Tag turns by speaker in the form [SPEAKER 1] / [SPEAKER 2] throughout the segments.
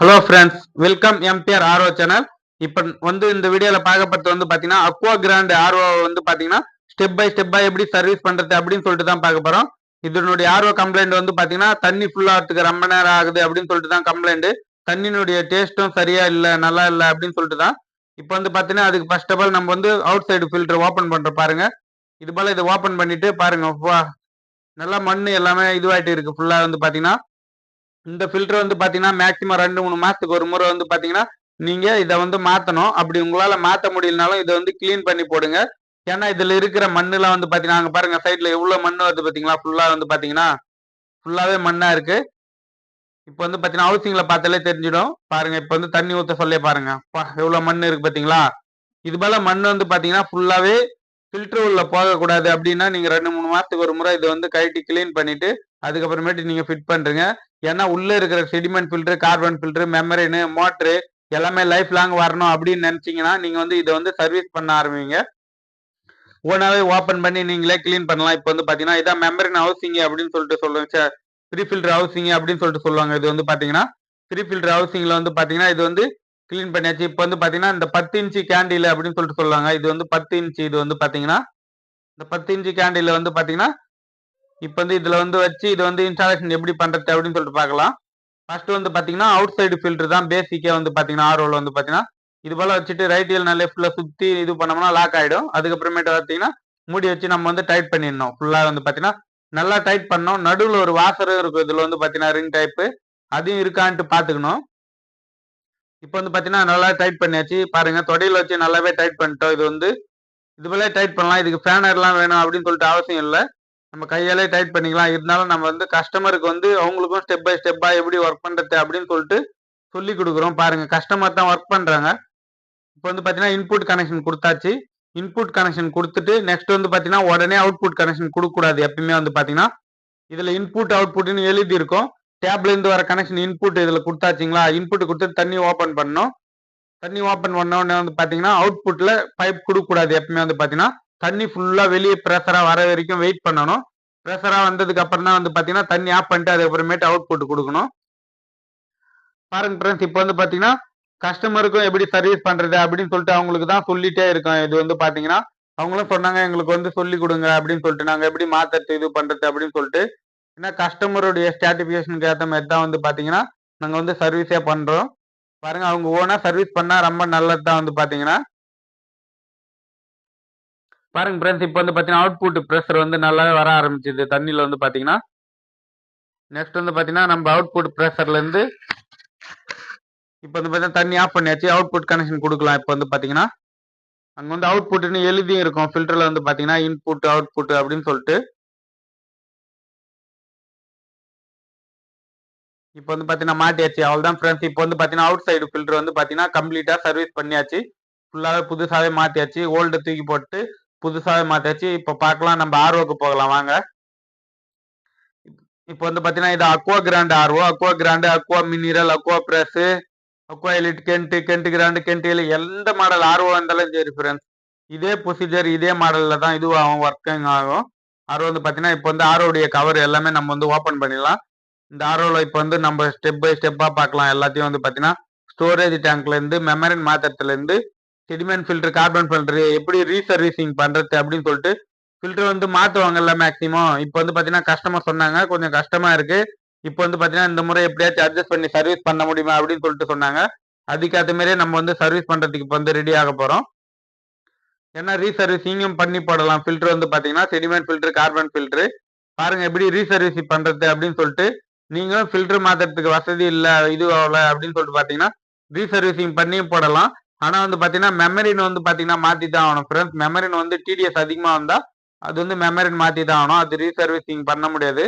[SPEAKER 1] Hello friends, welcome MTR RO channel. இப்போ இந்த வீடியோவில் பார்க்கப்பட்டு பார்த்தீங்கன்னா அக்வா கிராண்ட் ஆர்ஓ பார்த்தீங்கன்னா ஸ்டெப் பை ஸ்டெப்பாக எப்படி சர்வீஸ் பண்ணுறது அப்படின்னு சொல்லிட்டு தான் பார்க்க போகிறோம். இதனுடைய ஆர்ஓ கம்ப்ளைண்ட் பார்த்தீங்கன்னா தண்ணி ஃபுல்லாகிறதுக்கு ரொம்ப நேரம் ஆகுது அப்படின்னு சொல்லிட்டு தான் கம்ப்ளைண்ட். தண்ணியினுடைய டேஸ்ட்டும் சரியா இல்லை, நல்லா இல்லை அப்படின்னு சொல்லிட்டு தான். இப்போ பார்த்தீங்கன்னா அதுக்கு ஃபர்ஸ்ட் ஆஃப் ஆல் நம்ம அவுட் சைடு ஃபில்டர் ஓப்பன் பண்ணுற பாருங்க. இது போல் இதை ஓப்பன் பண்ணிட்டு பாருங்க, நல்லா மண் எல்லாமே இதுவாயிட்டு இருக்கு ஃபுல்லாக பார்த்தீங்கன்னா. இந்த ஃபில்டர் பாத்தீங்கன்னா மேக்சிமம் 2-3 மாசத்துக்கு ஒரு முறை பாத்தீங்கன்னா நீங்க இதை மாத்தணும். அப்படி உங்களால மாத்த முடியலனாலும் இதை கிளீன் பண்ணி போடுங்க. ஏன்னா இதுல இருக்கிற மண்ணெல்லாம் பாத்தீங்கன்னா அங்க பாருங்க சைட்ல எவ்வளவு மண் வருது பாத்தீங்களா. ஃபுல்லா பாத்தீங்கன்னா ஃபுல்லாவே மண்ணா இருக்கு. இப்போ பாத்தீங்கன்னா ஹவுசிங்ல பார்த்தாலே தெரிஞ்சிடும். பாருங்க இப்போ தண்ணி ஊத்த சொல்லியே பாருங்க, எவ்வளவு மண் இருக்கு பாத்தீங்களா. இது போல மண் பாத்தீங்கன்னா ஃபுல்லாவே ஃபில்டர் உள்ள போகக்கூடாது. அப்படின்னா நீங்க 2-3 மாசத்துக்கு ஒரு முறை இதை கழட்டி கிளீன் பண்ணிட்டு அதுக்கப்புறமேட்டு நீங்க ஃபிட் பண்றீங்க. ஏன்னா உள்ள இருக்கிற sediment filter, carbon filter, membrane, motor எல்லாமே லைஃப் லாங் வரணும் அப்படின்னு நினைச்சீங்கன்னா நீங்க இதை சர்வீஸ் பண்ண ஆரம்பிங்க. ஓனாவே ஓப்பன் பண்ணி நீங்களே கிளீன் பண்ணலாம். இப்போ பாத்தீங்கன்னா இதான் மெமரின் ஹவுசிங் அப்படின்னு சொல்லிட்டு சொல்லுவாங்க, ப்ரீ ஃபில்டர் ஹவுசிங் அப்படின்னு சொல்லிட்டு சொல்லுவாங்க. இது பாத்தீங்கன்னா ப்ரீ ஃபில்டர் ஹவுசிங்ல பாத்தீங்கன்னா இது கிளீன் பண்ணியாச்சு. இப்போ பாத்தீங்கன்னா இந்த 10 இன்ச்சு கேண்டில் அப்படின்னு சொல்லிட்டு சொல்லுவாங்க. இது 10 இன்ச்சு. இது பாத்தீங்கன்னா இந்த 10 இன்ச்சு கேண்டில் பாத்தீங்கன்னா இப்போ இதுல வச்சு இது இன்ஸ்டாலேஷன் எப்படி பண்றது அப்படின்னு சொல்லிட்டு பார்க்கலாம். ஃபர்ஸ்ட் பாத்தீங்கன்னா அவுட் சைடு ஃபில்டர் தான் பேசிக்கே பாத்தீங்கன்னா ஆர்ஓல பாத்தீங்கன்னா இது போல வச்சுட்டு ரைட் இல்ல லெஃப்ட்ல சுத்தி இது பண்ணோம்னா லாக் ஆயிடும். அதுக்கப்புறமேட்டு பாத்தீங்கன்னா மூடி வச்சு நம்ம டைட் பண்ணிடணும். ஃபுல்லா பாத்தீங்கன்னா நல்லா டைட் பண்ணணும். நடுவில் ஒரு வாசரும் இருக்கும். இதுல பாத்தீங்கன்னா ரிங் டைப் அதையும் இருக்கான்ட்டு பாத்துக்கணும். இப்போ பாத்தீங்கன்னா நல்லா டைட் பண்ணியாச்சு. பாருங்க தொடையில வச்சு நல்லாவே டைட் பண்ணிட்டோம். இது போல டைட் பண்ணலாம். இதுக்கு ஃபேனர்லாம் வேணும் அப்படின்னு சொல்லிட்டு அவசியம் இல்லை. நம்ம கையாலே டைட் பண்ணிக்கலாம். இருந்தாலும் நம்ம கஸ்டமருக்கு அவங்களுக்கும் ஸ்டெப் பை ஸ்டெப்பா எப்படி ஒர்க் பண்றது அப்படின்னு சொல்லிட்டு சொல்லி கொடுக்குறோம். பாருங்க கஸ்டமர் தான் ஒர்க் பண்றாங்க. இப்போ பாத்தீங்கன்னா இன்புட் கனெக்ஷன் கொடுத்தாச்சு. இன்புட் கனெக்ஷன் கொடுத்துட்டு நெக்ஸ்ட் பாத்தீங்கன்னா உடனே அவுட்புட் கனெக்ஷன் கொடுக்க கூடாது. எப்பயுமே பாத்தீங்கன்னா இதுல இன்புட் அவுட்புட்னு எழுதி இருக்கும். டேப்ல இருந்து வர கனெக்ஷன் இன்புட் இதுல கொடுத்தாச்சுங்களா. இன்புட் கொடுத்து தண்ணி ஓபன் பண்ணணும். தண்ணி ஓபன் பண்ண உடனே பாத்தீங்கன்னா அவுட்புட்ல பைப் கொடுக்க கூடாது. எப்பயுமே பாத்தீங்கன்னா தண்ணி ஃபுல்லா வெளியே பிரஷரா வர வரைக்கும் வெயிட் பண்ணணும். பிரஷரா வந்ததுக்கு அப்புறம் தான் பாத்தீங்கன்னா தண்ணி ஆஃப் பண்ணிட்டு அதுக்கப்புறமேட்டு அவுட்புட் கொடுக்கணும். பாருங்க ஃப்ரெண்ட்ஸ், இப்போ பாத்தீங்கன்னா கஸ்டமருக்கும் எப்படி சர்வீஸ் பண்றது அப்படின்னு சொல்லிட்டு அவங்களுக்கு தான் சொல்லிட்டே இருக்கோம். இது பாத்தீங்கன்னா அவங்களும் சொன்னாங்க எங்களுக்கு சொல்லி கொடுங்க அப்படின்னு சொல்லிட்டு நாங்க எப்படி மாத்தறது இது பண்றது அப்படின்னு சொல்லிட்டு. ஏன்னா கஸ்டமருடைய ஸ்டாட்டிபிகேஷனுக்கு ஏற்ற மாதிரி தான் பாத்தீங்கன்னா நாங்க சர்வீஸே பண்றோம். பாருங்க அவங்க ஓனா சர்வீஸ் பண்ணா ரொம்ப நல்லது தான் பாத்தீங்கன்னா. பாருங்க ஃப்ரெண்ட்ஸ், இப்போ பாத்தீங்கன்னா அவுட்புட் பிரஷர் நல்லாவே வர ஆரம்பிச்சது தண்ணியில பாத்தீங்கன்னா. நெக்ஸ்ட் பாத்தீங்கன்னா நம்ம அவுட்புட் பிரஷர்ல இருந்து இப்போ பாத்தீங்கன்னா தண்ணி ஆஃப் பண்ணியாச்சு. அவுட்புட் கனெக்ஷன் கொடுக்கலாம். இப்போ பாத்தீங்கன்னா அங்க அவுட்புட்னு எழுதி இருக்கும். ஃபில்டர்ல பாத்தீங்கன்னா இன்புட் அவுட்புட் அப்படின்னு சொல்லிட்டு. இப்போ பாத்தீங்கன்னா மாட்டியாச்சு. அவ்வளவுதான் ஃப்ரெண்ட்ஸ். இப்போ பாத்தீங்கன்னா அவுட் சைடு ஃபில்டர் பாத்தீங்கன்னா கம்ப்ளீட்டா சர்வீஸ் பண்ணியாச்சு. ஃபுல்லாவே புதுசாவே மாத்தியாச்சு. ஓல்டு தூக்கி போட்டு புதுசாவே மாத்தியாச்சு. இப்போ பார்க்கலாம், நம்ம ஆர்ஓக்கு போகலாம் வாங்க. இப்போ பாத்தீங்கன்னா இது Aqua Grand RO, Aqua Grand, Aqua Mineral, Aqua Fresh, Aqua Elite, Kent Grand, Kent Elite எந்த மாடல் ஆர்ஓ இருந்தாலும் சரி ஃப்ரெண்ட்ஸ், இதே ப்ரொசீஜர் இதே மாடல்ல தான் இதுவும் ஒர்க்கிங் ஆகும். ஆர்ஓ பாத்தீங்கன்னா இப்போ ஆர்ஓடைய கவர் எல்லாமே நம்ம ஓபன் பண்ணிடலாம். இந்த ஆர்ஓல இப்போ நம்ம ஸ்டெப் பை ஸ்டெப்பா பார்க்கலாம். எல்லாத்தையும் பாத்தீங்கன்னா ஸ்டோரேஜ் டேங்க்ல இருந்து மெமரின் மாத்திரத்துல இருந்து செடிமெண்ட் ஃபில்டர், கார்பன் ஃபில்டர் எப்படி ரீசர்வீசிங் பண்றது அப்படின்னு சொல்லிட்டு ஃபில்டர் மாத்துவாங்கல்ல மேக்சிமம். இப்போ பாத்தீங்கன்னா கஸ்டமர் சொன்னாங்க கொஞ்சம் கஷ்டமா இருக்கு. இப்போ பாத்தீங்கன்னா இந்த முறை எப்படியாச்சும் அட்ஜஸ்ட் பண்ணி சர்வீஸ் பண்ண முடியுமா அப்படின்னு சொல்லிட்டு சொன்னாங்க. அதுக்கேற்ற மாதிரியே நம்ம சர்வீஸ் பண்றதுக்கு இப்போ ரெடி ஆக போறோம். ஏன்னா ரீசர்வீசிங்கும் பண்ணி போடலாம். ஃபில்டர் பாத்தீங்கன்னா செடிமெண்ட் ஃபில்டர், கார்பன் ஃபில்டர் பாருங்க எப்படி ரீசர்வீசிங் பண்றது அப்படின்னு சொல்லிட்டு. நீங்களும் ஃபில்டர் மாத்துறதுக்கு வசதி இல்ல இது ஆகல அப்படின்னு சொல்லிட்டு பாத்தீங்கன்னா ரீசர்வீசிங் பண்ணியும் போடலாம். ஆனா பாத்தீங்கன்னா மெமரின் பாத்தீங்கன்னா மாத்தி தான் ஆகணும் ஃப்ரெண்ட்ஸ். மெமரின் டிடிஎஸ் அதிகமா வந்தா அது மெமரின் மாத்தி தான் ஆகணும். அது ரீசர்வீசிங் பண்ண முடியாது.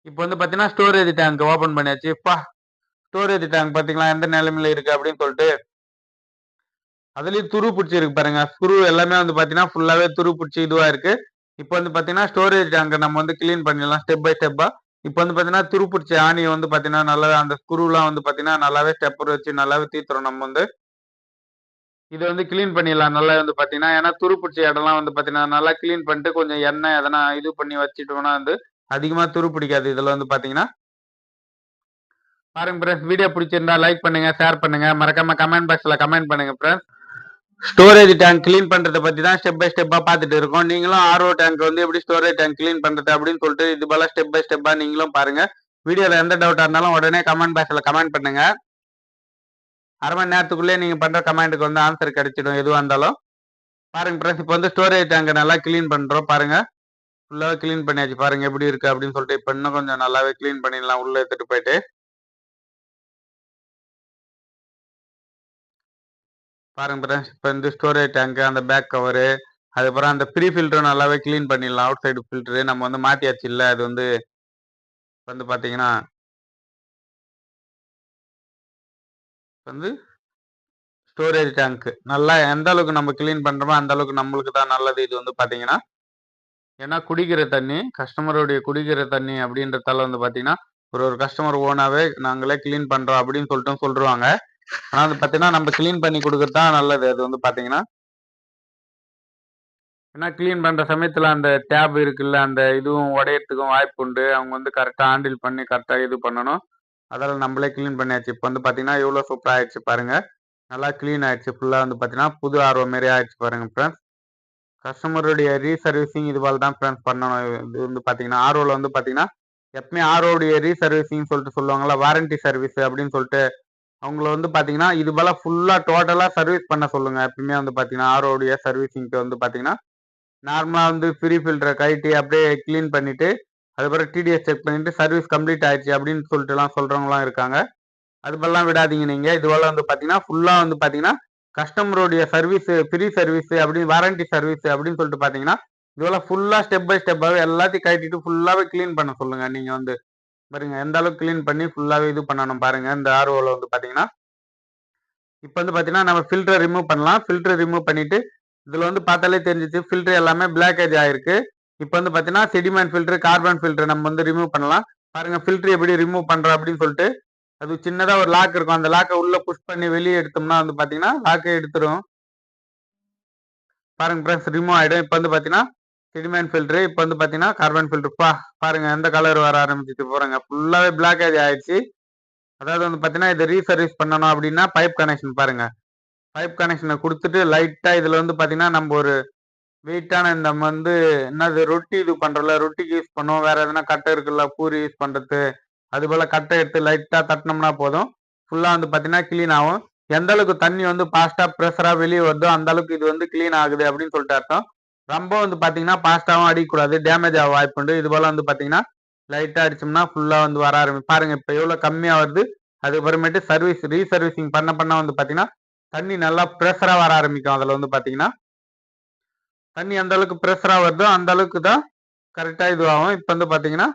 [SPEAKER 1] இப்போ பாத்தீங்கன்னா ஸ்டோரேஜ் டேங்க் ஓபன் பண்ணியாச்சு. ஸ்டோரேஜ் டேங்க் பாத்தீங்களா எந்த நிலைமையில இருக்கு அப்படின்னு சொல்லிட்டு. அதுலயும் துரு பிடிச்சி இருக்கு பாருங்க. ஸ்க்ரூ எல்லாமே பாத்தீங்கன்னா ஃபுல்லாவே துரு பிடிச்சி இதுவா இருக்கு. இப்போ பாத்தீங்கன்னா ஸ்டோரேஜ் டேங்க் நம்ம கிளீன் பண்ணிடலாம் ஸ்டெப் பை ஸ்டெப்பா. இப்போ பாத்தீங்கன்னா துரு பிடிச்ச ஆணி பாத்தீங்கன்னா நல்லா அந்த ஸ்க்ரூலாம் பாத்தீங்கன்னா நல்லாவே ஸ்டெப்பர் வச்சு நல்லாவே தீத்துறோம். நம்ம இது கிளீன் பண்ணிடலாம் நல்லா பாத்தீங்கன்னா. ஏன்னா துரு பிடிச்ச இடம்லாம் பாத்தீங்கன்னா நல்லா கிளீன் பண்ணிட்டு கொஞ்சம் எண்ணெய் எதனா இது பண்ணி வச்சுட்டோம்னா அதிகமா துரு பிடிக்காது. இதுல பாத்தீங்கன்னா பாருங்க ஃப்ரெண்ட்ஸ், வீடியோ பிடிச்சிருந்தா லைக் பண்ணுங்க, ஷேர் பண்ணுங்க, மறக்காம கமெண்ட் பாக்ஸ்ல கமெண்ட் பண்ணுங்க ஃப்ரெண்ட்ஸ். ஸ்டோரேஜ் டேங்க் கிளீன் பண்றதை பத்தி தான் ஸ்டெப் பை ஸ்டெப்பா பார்த்துட்டு இருக்கோம். நீங்களும் ஆர்ஓ டேங்க் வந்து எப்படி ஸ்டோரேஜ் டேங்க் கிளீன் பண்றது அப்படின்னு சொல்லிட்டு இது போல ஸ்டெப் பை ஸ்டெப்பா நீங்களும் பாருங்க. வீடியோல எந்த டவுட்டா இருந்தாலும் உடனே கமெண்ட் பாக்ஸ்ல கமெண்ட் பண்ணுங்க. அரை மணி நேரத்துக்குள்ளே நீங்க பண்ற கமெண்ட்டுக்கு வந்து ஆன்சர் கிடைச்சிடும் எதுவா இருந்தாலும். பாருங்க ஃப்ரெண்ட்ஸ், இப்போ வந்து ஸ்டோரேஜ் டேங்க் நல்லா கிளீன் பண்றோம். பாருங்க, ஃபுல்லாவே கிளீன் பண்ணியாச்சு. பாருங்க எப்படி இருக்கு அப்படின்னு சொல்லிட்டு. இப்போ இன்னும் கொஞ்சம் நல்லாவே கிளீன் பண்ணிடலாம் உள்ள எடுத்துட்டு போயிட்டு. பாருங்க ஃப்ரெண்ட்ஸ், இப்போ வந்து ஸ்டோரேஜ் டேங்க் அந்த பேக் கவரு, அதுக்கப்புறம் அந்த ப்ரீ ஃபில்டர் நல்லாவே கிளீன் பண்ணிடலாம். அவுட் சைடு ஃபில்டரு நம்ம வந்து மாத்தியாச்சு இல்ல, அது வந்து பாத்தீங்கன்னா வந்து ஸ்டோரேஜ் டேங்க் நல்லா எந்த அளவுக்கு நம்ம கிளீன் பண்றோமோ அந்த அளவுக்கு நம்மளுக்கு தான் நல்லது. இது வந்து பாத்தீங்கன்னா ஏன்னா குடிக்கிற தண்ணி, கஸ்டமருடைய குடிக்கிற தண்ணி அப்படின்றதால வந்து பாத்தீங்கன்னா ஒரு ஒரு கஸ்டமர் ஓனாவே நாங்களே கிளீன் பண்றோம் அப்படின்னு சொல்லிட்டு சொல்றாங்க. ஆனா வந்து பாத்தீங்கன்னா நம்ம கிளீன் பண்ணி கொடுக்கறது தான் நல்லது. அது வந்து பாத்தீங்கன்னா ஏன்னா கிளீன் பண்ற சமயத்துல அந்த டேப் இருக்குல்ல, அந்த இதுவும் உடையறதுக்கும் வாய்ப்பு உண்டு. அவங்க வந்து கரெக்டா ஹேண்டில் பண்ணி கரெக்டா இது பண்ணணும். அதெல்லாம் நம்மளே கிளீன் பண்ணியாச்சு. இப்போ வந்து பாத்தீங்கன்னா எவ்வளவு சூப்பரா ஆயிடுச்சு பாருங்க. நல்லா கிளீன் ஆயிடுச்சு. ஃபுல்லா வந்து பாத்தீங்கன்னா புது ஆர்ஓ மாரி ஆயிடுச்சு பாருங்க ஃப்ரெண்ட்ஸ். கஸ்டமருடைய ரீசர்வீசிங் இது போல தான் ஃப்ரெண்ட்ஸ் பண்ணணும். இது வந்து பாத்தீங்கன்னா ஆர்ஓல வந்து பாத்தீங்கன்னா எப்பவுமே ஆர்ஓடைய ரீசர்வீசிங் சொல்லிட்டு சொல்லுவாங்கல்ல, வாரண்டி சர்வீஸ் அப்படின்னு சொல்லிட்டு அவங்கள வந்து பாத்தீங்கன்னா இது போல ஃபுல்லா டோட்டலா சர்வீஸ் பண்ண சொல்லுங்க. எப்பவுமே வந்து பாத்தீங்கன்னா ஆர்ஓடைய சர்வீசிங்க்கு வந்து பாத்தீங்கன்னா நார்மலா வந்து ஃப்ரீ ஃபில்டரை கழட்டி அப்படியே கிளீன் பண்ணிட்டு அதுக்கப்புறம் டிடிஎஸ் செக் பண்ணிட்டு சர்வீஸ் கம்ப்ளீட் ஆயிடுச்சு அப்படின்னு சொல்லிட்டு எல்லாம் சொல்றவங்களாம் இருக்காங்க. அது போலாம் விடாதீங்க நீங்க. இது போல வந்து பாத்தீங்கன்னா ஃபுல்லா வந்து பாத்தீங்கன்னா கஸ்டமருடைய சர்வீஸ் ஃப்ரீ சர்வீஸ் அப்படின்னு வாரண்டி சர்வீஸ் அப்படின்னு சொல்லிட்டு பாத்தீங்கன்னா இது போல ஃபுல்லா ஸ்டெப் பை ஸ்டெப்பாவே எல்லாத்தையும் கழட்டிட்டு ஃபுல்லாவே கிளீன் பண்ண சொல்லுங்க. நீங்க வந்து பாருங்க எந்த அளவுக்கு கிளீன் பண்ணி ஃபுல்லாவே இது பண்ணணும் பாருங்க. இந்த ஆர்ஓல வந்து பாத்தீங்கன்னா இப்போ வந்து பாத்தீங்கன்னா நம்ம ஃபில்டர் ரிமூவ் பண்ணலாம். ஃபில்டர் ரிமூவ் பண்ணிட்டு இதுல வந்து பார்த்தாலே தெரிஞ்சிச்சு ஃபில்டர் எல்லாமே பிளாக்கேஜ் ஆயிருக்கு. இப்போ வந்து பாத்தீங்கன்னா செடிமெண்ட் ஃபில்டர், கார்பன் ஃபில்டர் நம்ம வந்து ரிமூவ் பண்ணலாம். பாருங்க ஃபில்டர் எப்படி ரிமூவ் பண்றோம் அப்படின்னு சொல்லிட்டு. அது சின்னதா ஒரு லாக் இருக்கும். அந்த லாக்கை உள்ள புஷ் பண்ணி வெளியே எடுத்தோம்னா வந்து பாத்தீங்கன்னா லாக்கை எடுத்துரும். பாருங்க ஃப்ரெண்ட்ஸ், ரிமூவ் ஆயிடும். இப்போ வந்து பாத்தீங்கன்னா செடிமெண்ட் ஃபில்டர், இப்போ வந்து பாத்தீங்கன்னா கார்பன் ஃபில்டர். பாருங்க எந்த கலர் வர ஆரம்பிச்சிட்டு போறாங்க. ஃபுல்லாவே பிளாக்கேஜ் ஆயிடுச்சு. அதாவது வந்து பாத்தீங்கன்னா இதை ரீசர்வீஸ் பண்ணணும் அப்படின்னா பைப் கனெக்ஷன் பாருங்க. பைப் கனெக்ஷனை கொடுத்துட்டு லைட்டா இதுல வந்து பாத்தீங்கன்னா நம்ம ஒரு வெயிட்டான இந்த வந்து என்னது ரொட்டி இது பண்றோம்ல, ரொட்டிக்கு யூஸ் பண்ணுவோம். வேற எதனா கட்டை இருக்குல்ல பூரி யூஸ் பண்றது, அது போல கட்டை எடுத்து லைட்டா தட்டினோம்னா போதும். ஃபுல்லா வந்து பாத்தீங்கன்னா கிளீன் ஆகும். எந்த அளவுக்கு தண்ணி வந்து பாஸ்டா ப்ரெஷரா வெளியே வருதோ அந்த அளவுக்கு இது வந்து கிளீன் ஆகுது அப்படின்னு சொல்லிட்டு அர்த்தம். ரொம்ப வந்து பாத்தீங்கன்னா பாஸ்டாவும் அடிக்கக்கூடாது, டேமேஜ் ஆக வாய்ப்புண்டு. இது போல வந்து பாத்தீங்கன்னா லைட்டா அடிச்சோம்னா ஃபுல்லா வந்து வர ஆரம்பிக்கும். பாருங்க இப்ப எவ்வளவு கம்மியா வருது. அதுக்கப்புறமேட்டு சர்வீஸ் ரீசர்வீசிங் பண்ண பண்ண வந்து பாத்தீங்கன்னா தண்ணி நல்லா ப்ரெஷரா வர ஆரம்பிக்கும். அதுல வந்து பாத்தீங்கன்னா தண்ணி எந்த அளவுக்கு ப்ரெஷரா வருதோ அந்த அளவுக்கு தான் கரெக்டா இது ஆகும். இப்போ வந்து பாத்தீங்கன்னா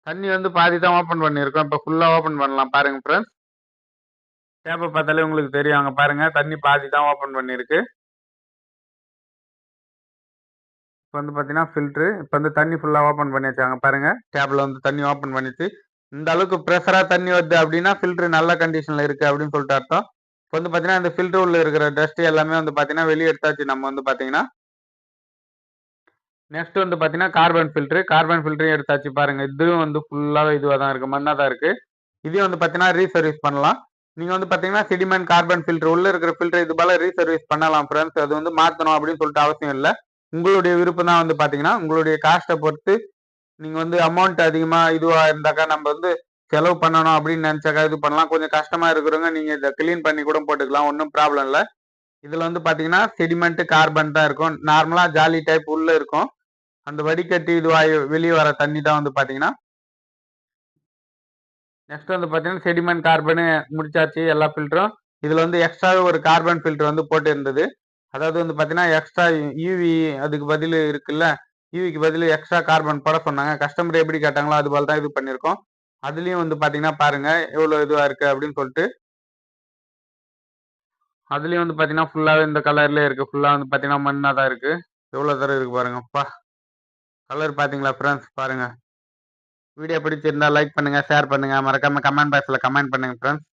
[SPEAKER 1] தண்ணி வந்து பாதி தான் ஓப்பன் பண்ணியிருக்கோம். இப்போ ஃபுல்லா ஓப்பன் பண்ணலாம் பாருங்க ஃப்ரெண்ட்ஸ். டேப்பை பார்த்தாலே உங்களுக்கு தெரியும். அங்க பாருங்க தண்ணி பாதி தான் ஓப்பன் பண்ணியிருக்கு. இப்போ வந்து பாத்தீங்கன்னா ஃபில்டரு இப்போ வந்து தண்ணி ஃபுல்லா ஓப்பன் பண்ணி வச்சாங்க பாருங்க. டேப்ல வந்து தண்ணி ஓப்பன் பண்ணிச்சு. இந்த அளவுக்கு ப்ரெஷரா தண்ணி வருது அப்படின்னா ஃபில்டர் நல்ல கண்டிஷன்ல இருக்கு அப்படின்னு சொல்லிட்டு அர்த்தம். இப்போ வந்து பாத்தீங்கன்னா இந்த ஃபில்டர் உள்ள இருக்கிற டஸ்ட் எல்லாமே வந்து பாத்தீங்கன்னா வெளியே எடுத்தாச்சு. நம்ம வந்து பாத்தீங்கன்னா நெக்ஸ்ட் வந்து பாத்தீங்கன்னா கார்பன் ஃபில்டர். கார்பன் ஃபில்டரையும் எடுத்தாச்சு பாருங்க. இதுவும் வந்து ஃபுல்லாவே இதுவா தான் இருக்கு, மண்ணா தான் இருக்கு. இதையும் வந்து பாத்தீங்கன்னா ரீசர்வீஸ் பண்ணலாம். நீங்க வந்து பாத்தீங்கன்னா செடிமெண்ட் கார்பன் ஃபில்டர் உள்ள இருக்கிற ஃபில்டர் இது போல ரீசர்வீஸ் பண்ணலாம் ஃப்ரெண்ட்ஸ். அது வந்து மாத்தணும் அப்படின்னு சொல்லிட்டு அவசியம் இல்லை. உங்களுடைய விருப்பம் தான். வந்து பாத்தீங்கன்னா உங்களுடைய காஸ்ட்டை பொறுத்து நீங்க வந்து அமௌண்ட் அதிகமா இதுவா இருந்தாக்கா நம்ம வந்து செலவு பண்ணணும் அப்படின்னு நினைச்சாக்கா இது பண்ணலாம். கொஞ்சம் கஷ்டமா இருக்கிறவங்க நீங்க இதை கிளீன் பண்ணி கூட போட்டுக்கலாம், ஒன்றும் ப்ராப்ளம் இல்லை. இதுல வந்து பாத்தீங்கன்னா செடிமெண்ட் கார்பன் தான் இருக்கும். நார்மலா ஜாலி டைப் உள்ள இருக்கும். அந்த வடிகட்டி இதுவாகி வெளியே வர தண்ணி தான் வந்து பாத்தீங்கன்னா நெக்ஸ்ட் வந்து பாத்தீங்கன்னா செடிமெண்ட் கார்பனு முடிச்சாச்சு எல்லா ஃபில்டரும். இதுல வந்து எக்ஸ்ட்ராவே ஒரு கார்பன் ஃபில்டர் வந்து போட்டு இருந்தது. அதாவது வந்து பாத்தீங்கன்னா எக்ஸ்ட்ரா யூவி அதுக்கு பதில் இருக்குல்ல, யூவிக்கு பதில் எக்ஸ்ட்ரா கார்பன் போட சொன்னாங்க. கஸ்டமர் எப்படி கேட்டாங்களோ அது போல தான் இது பண்ணியிருக்கோம். அதுலயும் வந்து பாத்தீங்கன்னா பாருங்க எவ்வளவு இதுவா இருக்கு அப்படின்னு சொல்லிட்டு. அதுலயும் வந்து பாத்தீங்கன்னா ஃபுல்லாவே இந்த கலர்லயே இருக்கு. ஃபுல்லா வந்து பாத்தீங்கன்னா மண்ணா தான் இருக்கு. எவ்வளவு தரம் இருக்கு பாருங்க. கலர் பாத்தீங்களா ஃப்ரெண்ட்ஸ்? பாருங்க. வீடியோ பிடிச்சிருந்தா லைக் பண்ணுங்க, ஷேர் பண்ணுங்க, மறக்காம கமெண்ட் பாக்ஸ்ல கமெண்ட் பண்ணுங்க ஃப்ரெண்ட்ஸ்.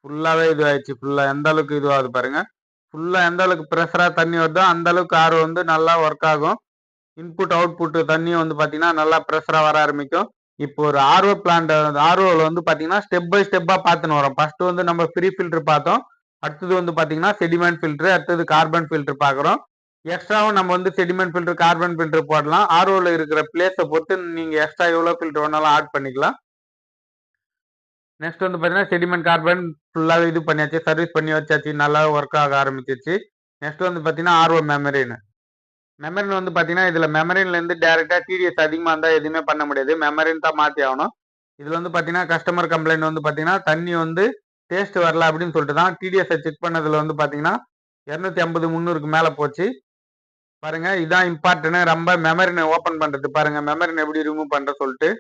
[SPEAKER 1] ஃபுல்லாவே இது ஆயிடுச்சு. ஃபுல்லா எந்த அளவுக்கு இதுவாகுது பாருங்க. ஃபுல்லா எந்த அளவுக்கு ப்ரெஷரா தண்ணி வருதோ அந்த அளவுக்கு ஆர்ஓ வந்து நல்லா ஒர்க் ஆகும். இன்புட் அவுட்புட் தண்ணியும் வந்து பாத்தீங்கன்னா நல்லா ப்ரெஷரா வர ஆரம்பிக்கும். இப்போ ஒரு ஆர்ஓ பிளான்ட் ஆர்ஓல வந்து பாத்தீங்கன்னா ஸ்டெப் பை ஸ்டெப்பா பார்த்துன்னு வரோம். ஃபர்ஸ்ட் வந்து நம்ம ஃப்ரீ ஃபில்டர் பார்த்தோம். அடுத்தது வந்து பாத்தீங்கன்னா செடிமெண்ட் ஃபில்டர், அடுத்தது கார்பன் ஃபில்டர் பார்க்குறோம். எக்ஸ்ட்ராவும் நம்ம வந்து செடிமெண்ட் ஃபில்டர், கார்பன் ஃபில்டர் போடலாம். ஆர்ஓல இருக்கிற பிளேஸை பொறுத்து நீங்க எக்ஸ்ட்ரா எவ்வளோ ஃபில்டர் வேணாலும் ஆட் பண்ணிக்கலாம். நெக்ஸ்ட் வந்து பாத்தீங்கன்னா செடிமெண்ட் கார்பன் ஃபுல்லாவே இது பண்ணியாச்சு, சர்வீஸ் பண்ணி வச்சாச்சு, நல்லா ஒர்க் ஆக ஆரம்பிச்சிருச்சு. நெக்ஸ்ட் வந்து பாத்தீங்கன்னா ஆர்ஓ மெமரின். மெமரின் வந்து பாத்தீங்கன்னா இதுல மெமரின்ல இருந்து டைரக்டா டிடிஎஸ் அதிகமா இருந்தா எதுவுமே பண்ண முடியாது. மெமரின் தான் மாத்தி ஆகணும். இதுல வந்து பாத்தீங்கன்னா கஸ்டமர் கம்ப்ளைண்ட் வந்து பாத்தீங்கன்னா தண்ணி வந்து டேஸ்ட் வரல அப்படின்னு சொல்லிட்டு தான் டிடிஎஸ் செக் பண்ணதுல வந்து பாத்தீங்கன்னா 250 300க்கு மேல போச்சு. பாருங்க இதான் இம்பார்ட்டன்ட். ரொம்ப மெமரினை ஓபன் பண்றது பாருங்க, மெமரின் எப்படி ரிமூவ் பண்ற சொல்லிட்டு.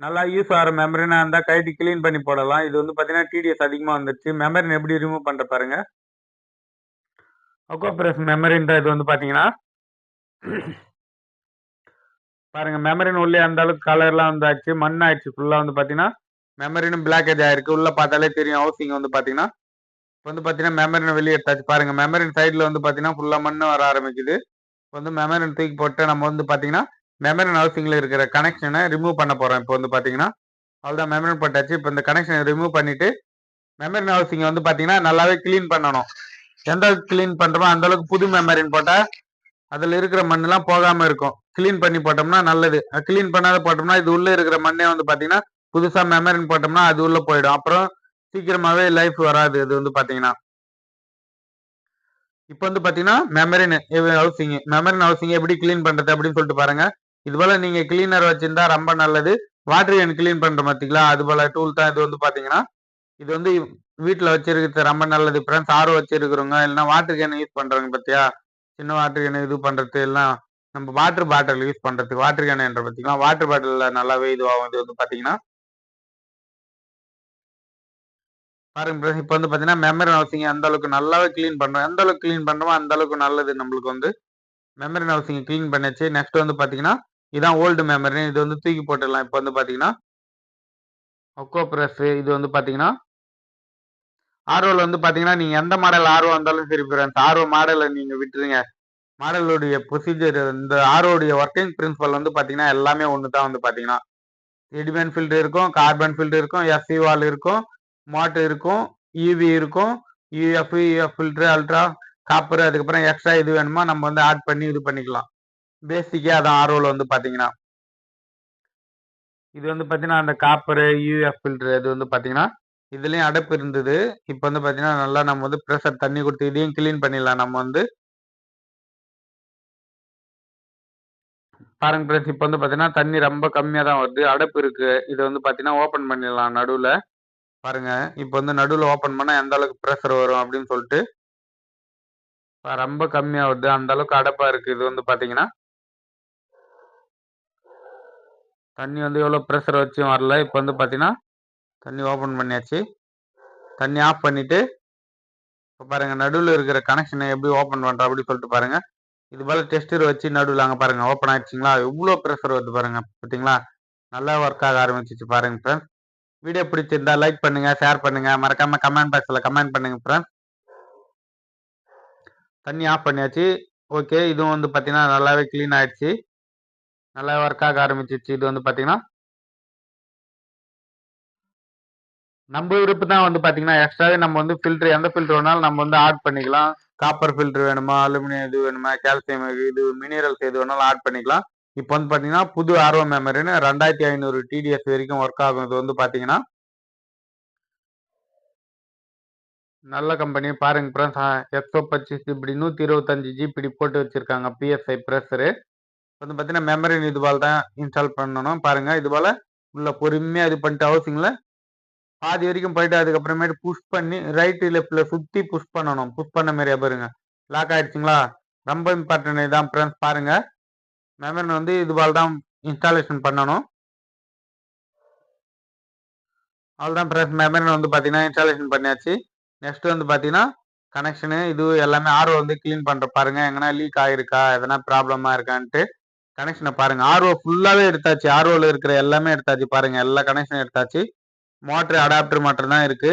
[SPEAKER 1] நல்லா யூஸ் ஆகிற மெமரினா இருந்தா கைட்டு கிளீன் பண்ணி போடலாம். இது வந்து பாத்தீங்கன்னா டிடிஎஸ் அதிகமா வந்துருச்சு. மெமரின் எப்படி ரிமூவ் பண்ற பாருங்க. அக்வாப்ரஸ் மெமரின் இது வந்து பாத்தீங்கன்னா பாருங்க மெமரின் உள்ளே அந்த அளவுக்கு கலர்லாம் வந்தாச்சு, மண் ஆயிடுச்சு ஃபுல்லா வந்து பாத்தீங்கன்னா. மெமரினும் பிளாக்கேஜ் ஆயிருக்கு. உள்ள பார்த்தாலே தெரியும் ஹவுசிங் வந்து பாத்தீங்கன்னா. இப்போ வந்து பாத்தீங்கன்னா மெமரினை வெளியே எடுத்தாச்சு பாருங்க. மெமரின் சைட்ல வந்து பாத்தீங்கன்னா ஃபுல்லா மண்ணு வர ஆரம்பிக்குது. இப்போ வந்து மெமரின் தூக்கி போட்டு நம்ம வந்து பாத்தீங்கன்னா மெமரின் ஹவுசிங்ல இருக்கிற கனெக்ஷனை ரிமூவ் பண்ண போறோம். இப்போ வந்து பாத்தீங்கன்னா அவ்வளோதான் மெமரின் போட்டாச்சு. இப்போ இந்த கனெக்ஷனை ரிமூவ் பண்ணிட்டு மெமரின் ஹவுசிங் வந்து பாத்தீங்கன்னா நல்லாவே கிளீன் பண்ணணும். எந்த அளவுக்கு கிளீன் பண்றோமோ அந்த அளவுக்கு புது மெமரின் போட்டா அதுல இருக்கிற மண்ணெல்லாம் போகாம இருக்கும். கிளீன் பண்ணி போட்டோம்னா நல்லது. கிளீன் பண்ணாத போட்டோம்னா இது உள்ள இருக்கிற மண்ணே வந்து பாத்தீங்கன்னா புதுசா மெமரின் போட்டோம்னா அது உள்ள போயிடும். அப்புறம் சீக்கிரமாவே லைஃப் வராது. இது வந்து பாத்தீங்கன்னா இப்போ வந்து பாத்தீங்கன்னா மெமரின் ஹவுசிங் எப்படி கிளீன் பண்றது அப்படின்னு சொல்லிட்டு பாருங்க. இது போல நீங்க கிளீனர் வச்சிருந்தா ரொம்ப நல்லது. வாட்டர் கேன் கிளீன் பண்ற பாத்தீங்களா, அது போல டூல் தான் இது வந்து பாத்தீங்கன்னா. இது வந்து வீட்டுல வச்சிருக்கிறது ரொம்ப நல்லது ஃப்ரெண்ட்ஸ். ஆர்ஓ வச்சிருக்கிறவங்க இல்லைன்னா வாட்டர் கேன் யூஸ் பண்றவங்க பத்தியா, சின்ன வாட்டர் கேன் இது பண்றது எல்லாம் நம்ம வாட்டர் பாட்டில் யூஸ் பண்றதுக்கு வாட்டர் கேன் என்ற பாத்தீங்கன்னா வாட்டர் பாட்டில் நல்லாவே இதுவாகும். இது வந்து பாத்தீங்கன்னா பாருங்க ஃப்ரெண்ட்ஸ். இப்போ வந்து பாத்தீங்கன்னா மெமரி ஹவுசிங் அந்த அளவுக்கு நல்லாவே கிளீன் பண்றோம். எந்த அளவுக்கு கிளீன் பண்றோமோ அந்த அளவுக்கு நல்லது நம்மளுக்கு வந்து. மெமரி ஹவுசிங் கிளீன் பண்ணியாச்சு. நெக்ஸ்ட் வந்து பாத்தீங்கன்னா இதான் ஓல்டு மெமரி. இது வந்து தூக்கி போட்டுடலாம். இப்போ வந்து பாத்தீங்கன்னா ஒக்கோ பிரஸ் இது வந்து பாத்தீங்கன்னா ஆர்ஓல வந்து பாத்தீங்கன்னா நீங்க எந்த மாடல் ஆர்ஓ வந்தாலும் சரி ஃப்ரெண்ட்ஸ், ஆர்ஓ மாடலை நீங்க விட்டுருங்க. மாடலுடைய ப்ரொசீஜர் இந்த ஆர்ஓடைய ஒர்க்கிங் பிரின்சிபல் வந்து பாத்தீங்கன்னா எல்லாமே ஒன்று தான். வந்து பாத்தீங்கன்னா செடிமெண்ட் ஃபில்டர் இருக்கும், கார்பன் ஃபில்டர் இருக்கும், எஸ்சி வால் இருக்கும், மோட்டர் இருக்கும், யூவி இருக்கும், யூஎஃப் ஃபில்டர், அல்ட்ரா, காப்பர், அதுக்கப்புறம் எக்ஸ்ட்ரா இது வேணுமா நம்ம வந்து ஆட் பண்ணி இது பண்ணிக்கலாம். பேசிக்கே அதான் ஆர்ஓல வந்து பாத்தீங்கன்னா. இது வந்து பாத்தீங்கன்னா அந்த காப்பர் யூஎஃப் ஃபில்டர் இது வந்து பாத்தீங்கன்னா இதுலயும் அடைப்பு இருந்தது. இப்போ வந்து பாத்தீங்கன்னா நல்லா நம்ம வந்து ப்ரெஷர் தண்ணி கொடுத்து இதையும் கிளீன் பண்ணிடலாம் நம்ம வந்து. பாருங்க ஃப்ரெண்ட்ஸ், இப்போ வந்து பாத்தீங்கன்னா தண்ணி ரொம்ப கம்மியா தான் வருது, அடைப்பு இருக்கு. இதை வந்து பாத்தீங்கன்னா ஓபன் பண்ணிடலாம் நடுவுல. பாருங்க இப்போ வந்து நடுவுல ஓபன் பண்ணா எந்த அளவுக்கு ப்ரெஷர் வரும் அப்படின்னு சொல்லிட்டு. ரொம்ப கம்மியா வருது, அந்த அளவுக்கு அடைப்பா இருக்கு. இது வந்து பாத்தீங்கன்னா தண்ணி வந்து எவ்வளவு ப்ரெஷர் வச்சும் வரல. இப்போ வந்து பாத்தீங்கன்னா தண்ணி ஓபன் பண்ணியாச்சு. தண்ணி ஆஃப் பண்ணிட்டு இப்போ பாருங்க நடுவில் இருக்கிற கனெக்ஷனை எப்படி ஓபன் பண்றோம் அப்படின்னு சொல்லிட்டு பாருங்க. இது போல டெஸ்டர் வச்சு நடுவில் அங்கே பாருங்க ஓப்பன் ஆயிடுச்சுங்களா, எவ்வளோ ப்ரெஷர் வருது பாருங்க. பார்த்தீங்களா, நல்லா ஒர்க் ஆக ஆரம்பிச்சிச்சு பாருங்க ஃப்ரெண்ட்ஸ். வீடியோ பிடிச்சிருந்தா லைக் பண்ணுங்க, ஷேர் பண்ணுங்க, மறக்காம கமெண்ட் பாக்ஸில் கமெண்ட் பண்ணுங்க ஃப்ரெண்ட்ஸ். தண்ணி ஆஃப் பண்ணியாச்சு. ஓகே, இதுவும் வந்து பார்த்தீங்கன்னா நல்லாவே க்ளீன் ஆயிடுச்சு, நல்லா ஒர்க் ஆக ஆரம்பிச்சிச்சு. இது வந்து பார்த்தீங்கன்னா நம்ம விருப்பம் தான். வந்து பார்த்தீங்கன்னா எக்ஸ்ட்ராவே நம்ம வந்து ஃபில்டர் எந்த ஃபில்டர் வேணாலும் நம்ம வந்து ஆட் பண்ணிக்கலாம். காப்பர் ஃபில்டர் வேணுமா, அலுமினியம் இது வேணுமா, கால்சியம் இது மினரல்ஸ் எது வேணாலும் ஆட் பண்ணிக்கலாம். இப்போ வந்து பார்த்தீங்கன்னா புது ஆர்ஓ மெமரின்னு 2500 டிடிஎஸ் வரைக்கும் ஒர்க் ஆகும். இது வந்து பார்த்தீங்கன்னா நல்ல கம்பெனி பாருங்க ஃப்ரெண்ட்ஸ். 125 இப்படி 125 ஜிபிடி போட்டு வச்சிருக்காங்க பிஎஸ்ஐ ப்ரெஷரு. வந்து பார்த்தீங்கன்னா மெமரி இது போல தான் இன்ஸ்டால் பண்ணணும். பாருங்க இது போல உள்ள பொறுமையாக இது பண்ணிட்டு ஹவுசிங்ல பாதி வரைக்கும் போயிட்டு அதுக்கப்புறமேட்டு புஷ் பண்ணி ரைட்டு லெஃப்ட்ல சுற்றி புஷ் பண்ணணும். புஷ் பண்ண மாதிரியா பாருங்க, லாக் ஆயிடுச்சுங்களா. ரொம்ப இம்பார்ட்டன்ட் இதான் ஃப்ரெண்ட்ஸ். பாருங்க மெமரி வந்து இது போல தான் இன்ஸ்டாலேஷன் பண்ணணும். அவ்வளோதான் ஃப்ரெண்ட்ஸ், மெமரி வந்து பார்த்தீங்கன்னா இன்ஸ்டாலேஷன் பண்ணியாச்சு. நெக்ஸ்ட் வந்து பார்த்தீங்கன்னா கனெக்ஷனு இது எல்லாமே ஆர்ஓ வந்து க்ளீன் பண்ணுற பாருங்க, எங்கன்னா லீக் ஆகிருக்கா எதனா ப்ராப்ளமாக இருக்கான்ட்டு கனெக்ஷனை பாருங்க. ஆர்ஓ ஃபுல்லாகவே எடுத்தாச்சு, ஆர்ஓவில் இருக்கிற எல்லாமே எடுத்தாச்சு பாருங்க, எல்லா கனெக்ஷனும் எடுத்தாச்சு. மோட்ரு அடாப்டர் மட்டும் தான் இருக்கு.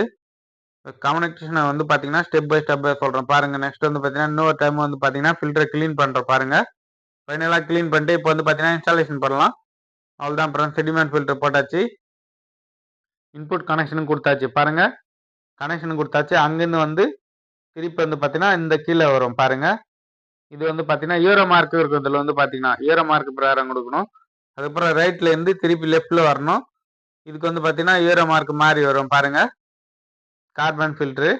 [SPEAKER 1] கம்யூனிகேஷனை வந்து பார்த்தீங்கன்னா ஸ்டெப் பை ஸ்டெப் சொல்கிறேன் பாருங்க. நெக்ஸ்ட் வந்து பார்த்தீங்கன்னா இன்னொரு டைம் வந்து பார்த்தீங்கன்னா ஃபில்டரை க்ளீன் பண்ணுற பாருங்க. ஃபைனலாக க்ளீன் பண்ணிட்டு இப்போ வந்து பார்த்தீங்கன்னா இன்ஸ்டாலேஷன் பண்ணலாம். அவ்வளோதான் அப்புறம் செடிமெண்ட் ஃபில்டர் போட்டாச்சு. இன்புட் கனெக்ஷனும் கொடுத்தாச்சு. பாருங்க கனெக்ஷன் கொடுத்தாச்சு. அங்கேருந்து வந்து திருப்பி வந்து பார்த்தீங்கன்னா இந்த கீழே வரும் பாருங்க. இது வந்து பார்த்தீங்கன்னா ஈரோ மார்க் இருக்கும். இதில் வந்து பார்த்தீங்கன்னா ஈரோ மார்க் பிரகாரம் கொடுக்கணும். அதுக்கப்புறம் ரைட்ல இருந்து திருப்பி லெஃப்ட்ல வரணும். இதுக்கு வந்து பார்த்தீங்கன்னா ஈரோ மார்க் மாறி வரும் பாருங்க. கார்பன் ஃபில்டரு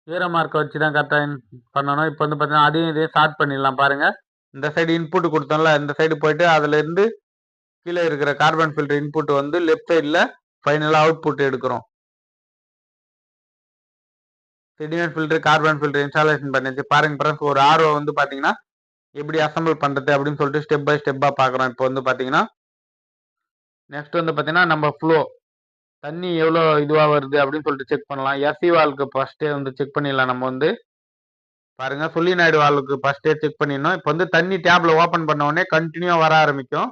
[SPEAKER 1] ஈரோ மார்க்கை வச்சு தான் கரெக்டாக பண்ணணும். இப்போ வந்து பார்த்தீங்கன்னா அதையும் இதையும் ஸ்டார்ட் பண்ணிடலாம் பாருங்க. இந்த சைடு இன்புட் கொடுத்தோம்ல, இந்த சைடு போயிட்டு அதுல இருந்து கீழே இருக்கிற கார்பன் ஃபில்டர் இன்புட் வந்து லெஃப்ட் சைடில் ஃபைனலாக அவுட்புட் எடுக்கிறோம். Sediment filter carbon filter installation பண்ணிச்சு பாருங்க ஃப்ரெண்ட்ஸ். ஒரு ஆர்ஓ வந்து பார்த்தீங்கன்னா எப்படி அசம்பிள் பண்ணுறது அப்படின்னு சொல்லிட்டு ஸ்டெப் பை ஸ்டெப்பாக பார்க்குறோம். இப்போ வந்து பார்த்தீங்கன்னா நெக்ஸ்ட் வந்து பார்த்தீங்கன்னா நம்ம ஃப்ளோ தண்ணி எவ்வளோ இதுவாக வருது அப்படின்னு சொல்லிட்டு செக் பண்ணலாம். எஸ்சி வால்வுக்கு ஃபர்ஸ்டே வந்து செக் பண்ணிடலாம். நம்ம வந்து பாருங்க சொலினாய்டு வால்வுக்கு ஃபர்ஸ்டே செக் பண்ணிடணும். இப்போ வந்து தண்ணி டேப்ல ஓப்பன் பண்ண உடனே கண்டினியூவாக வர ஆரம்பிக்கும்.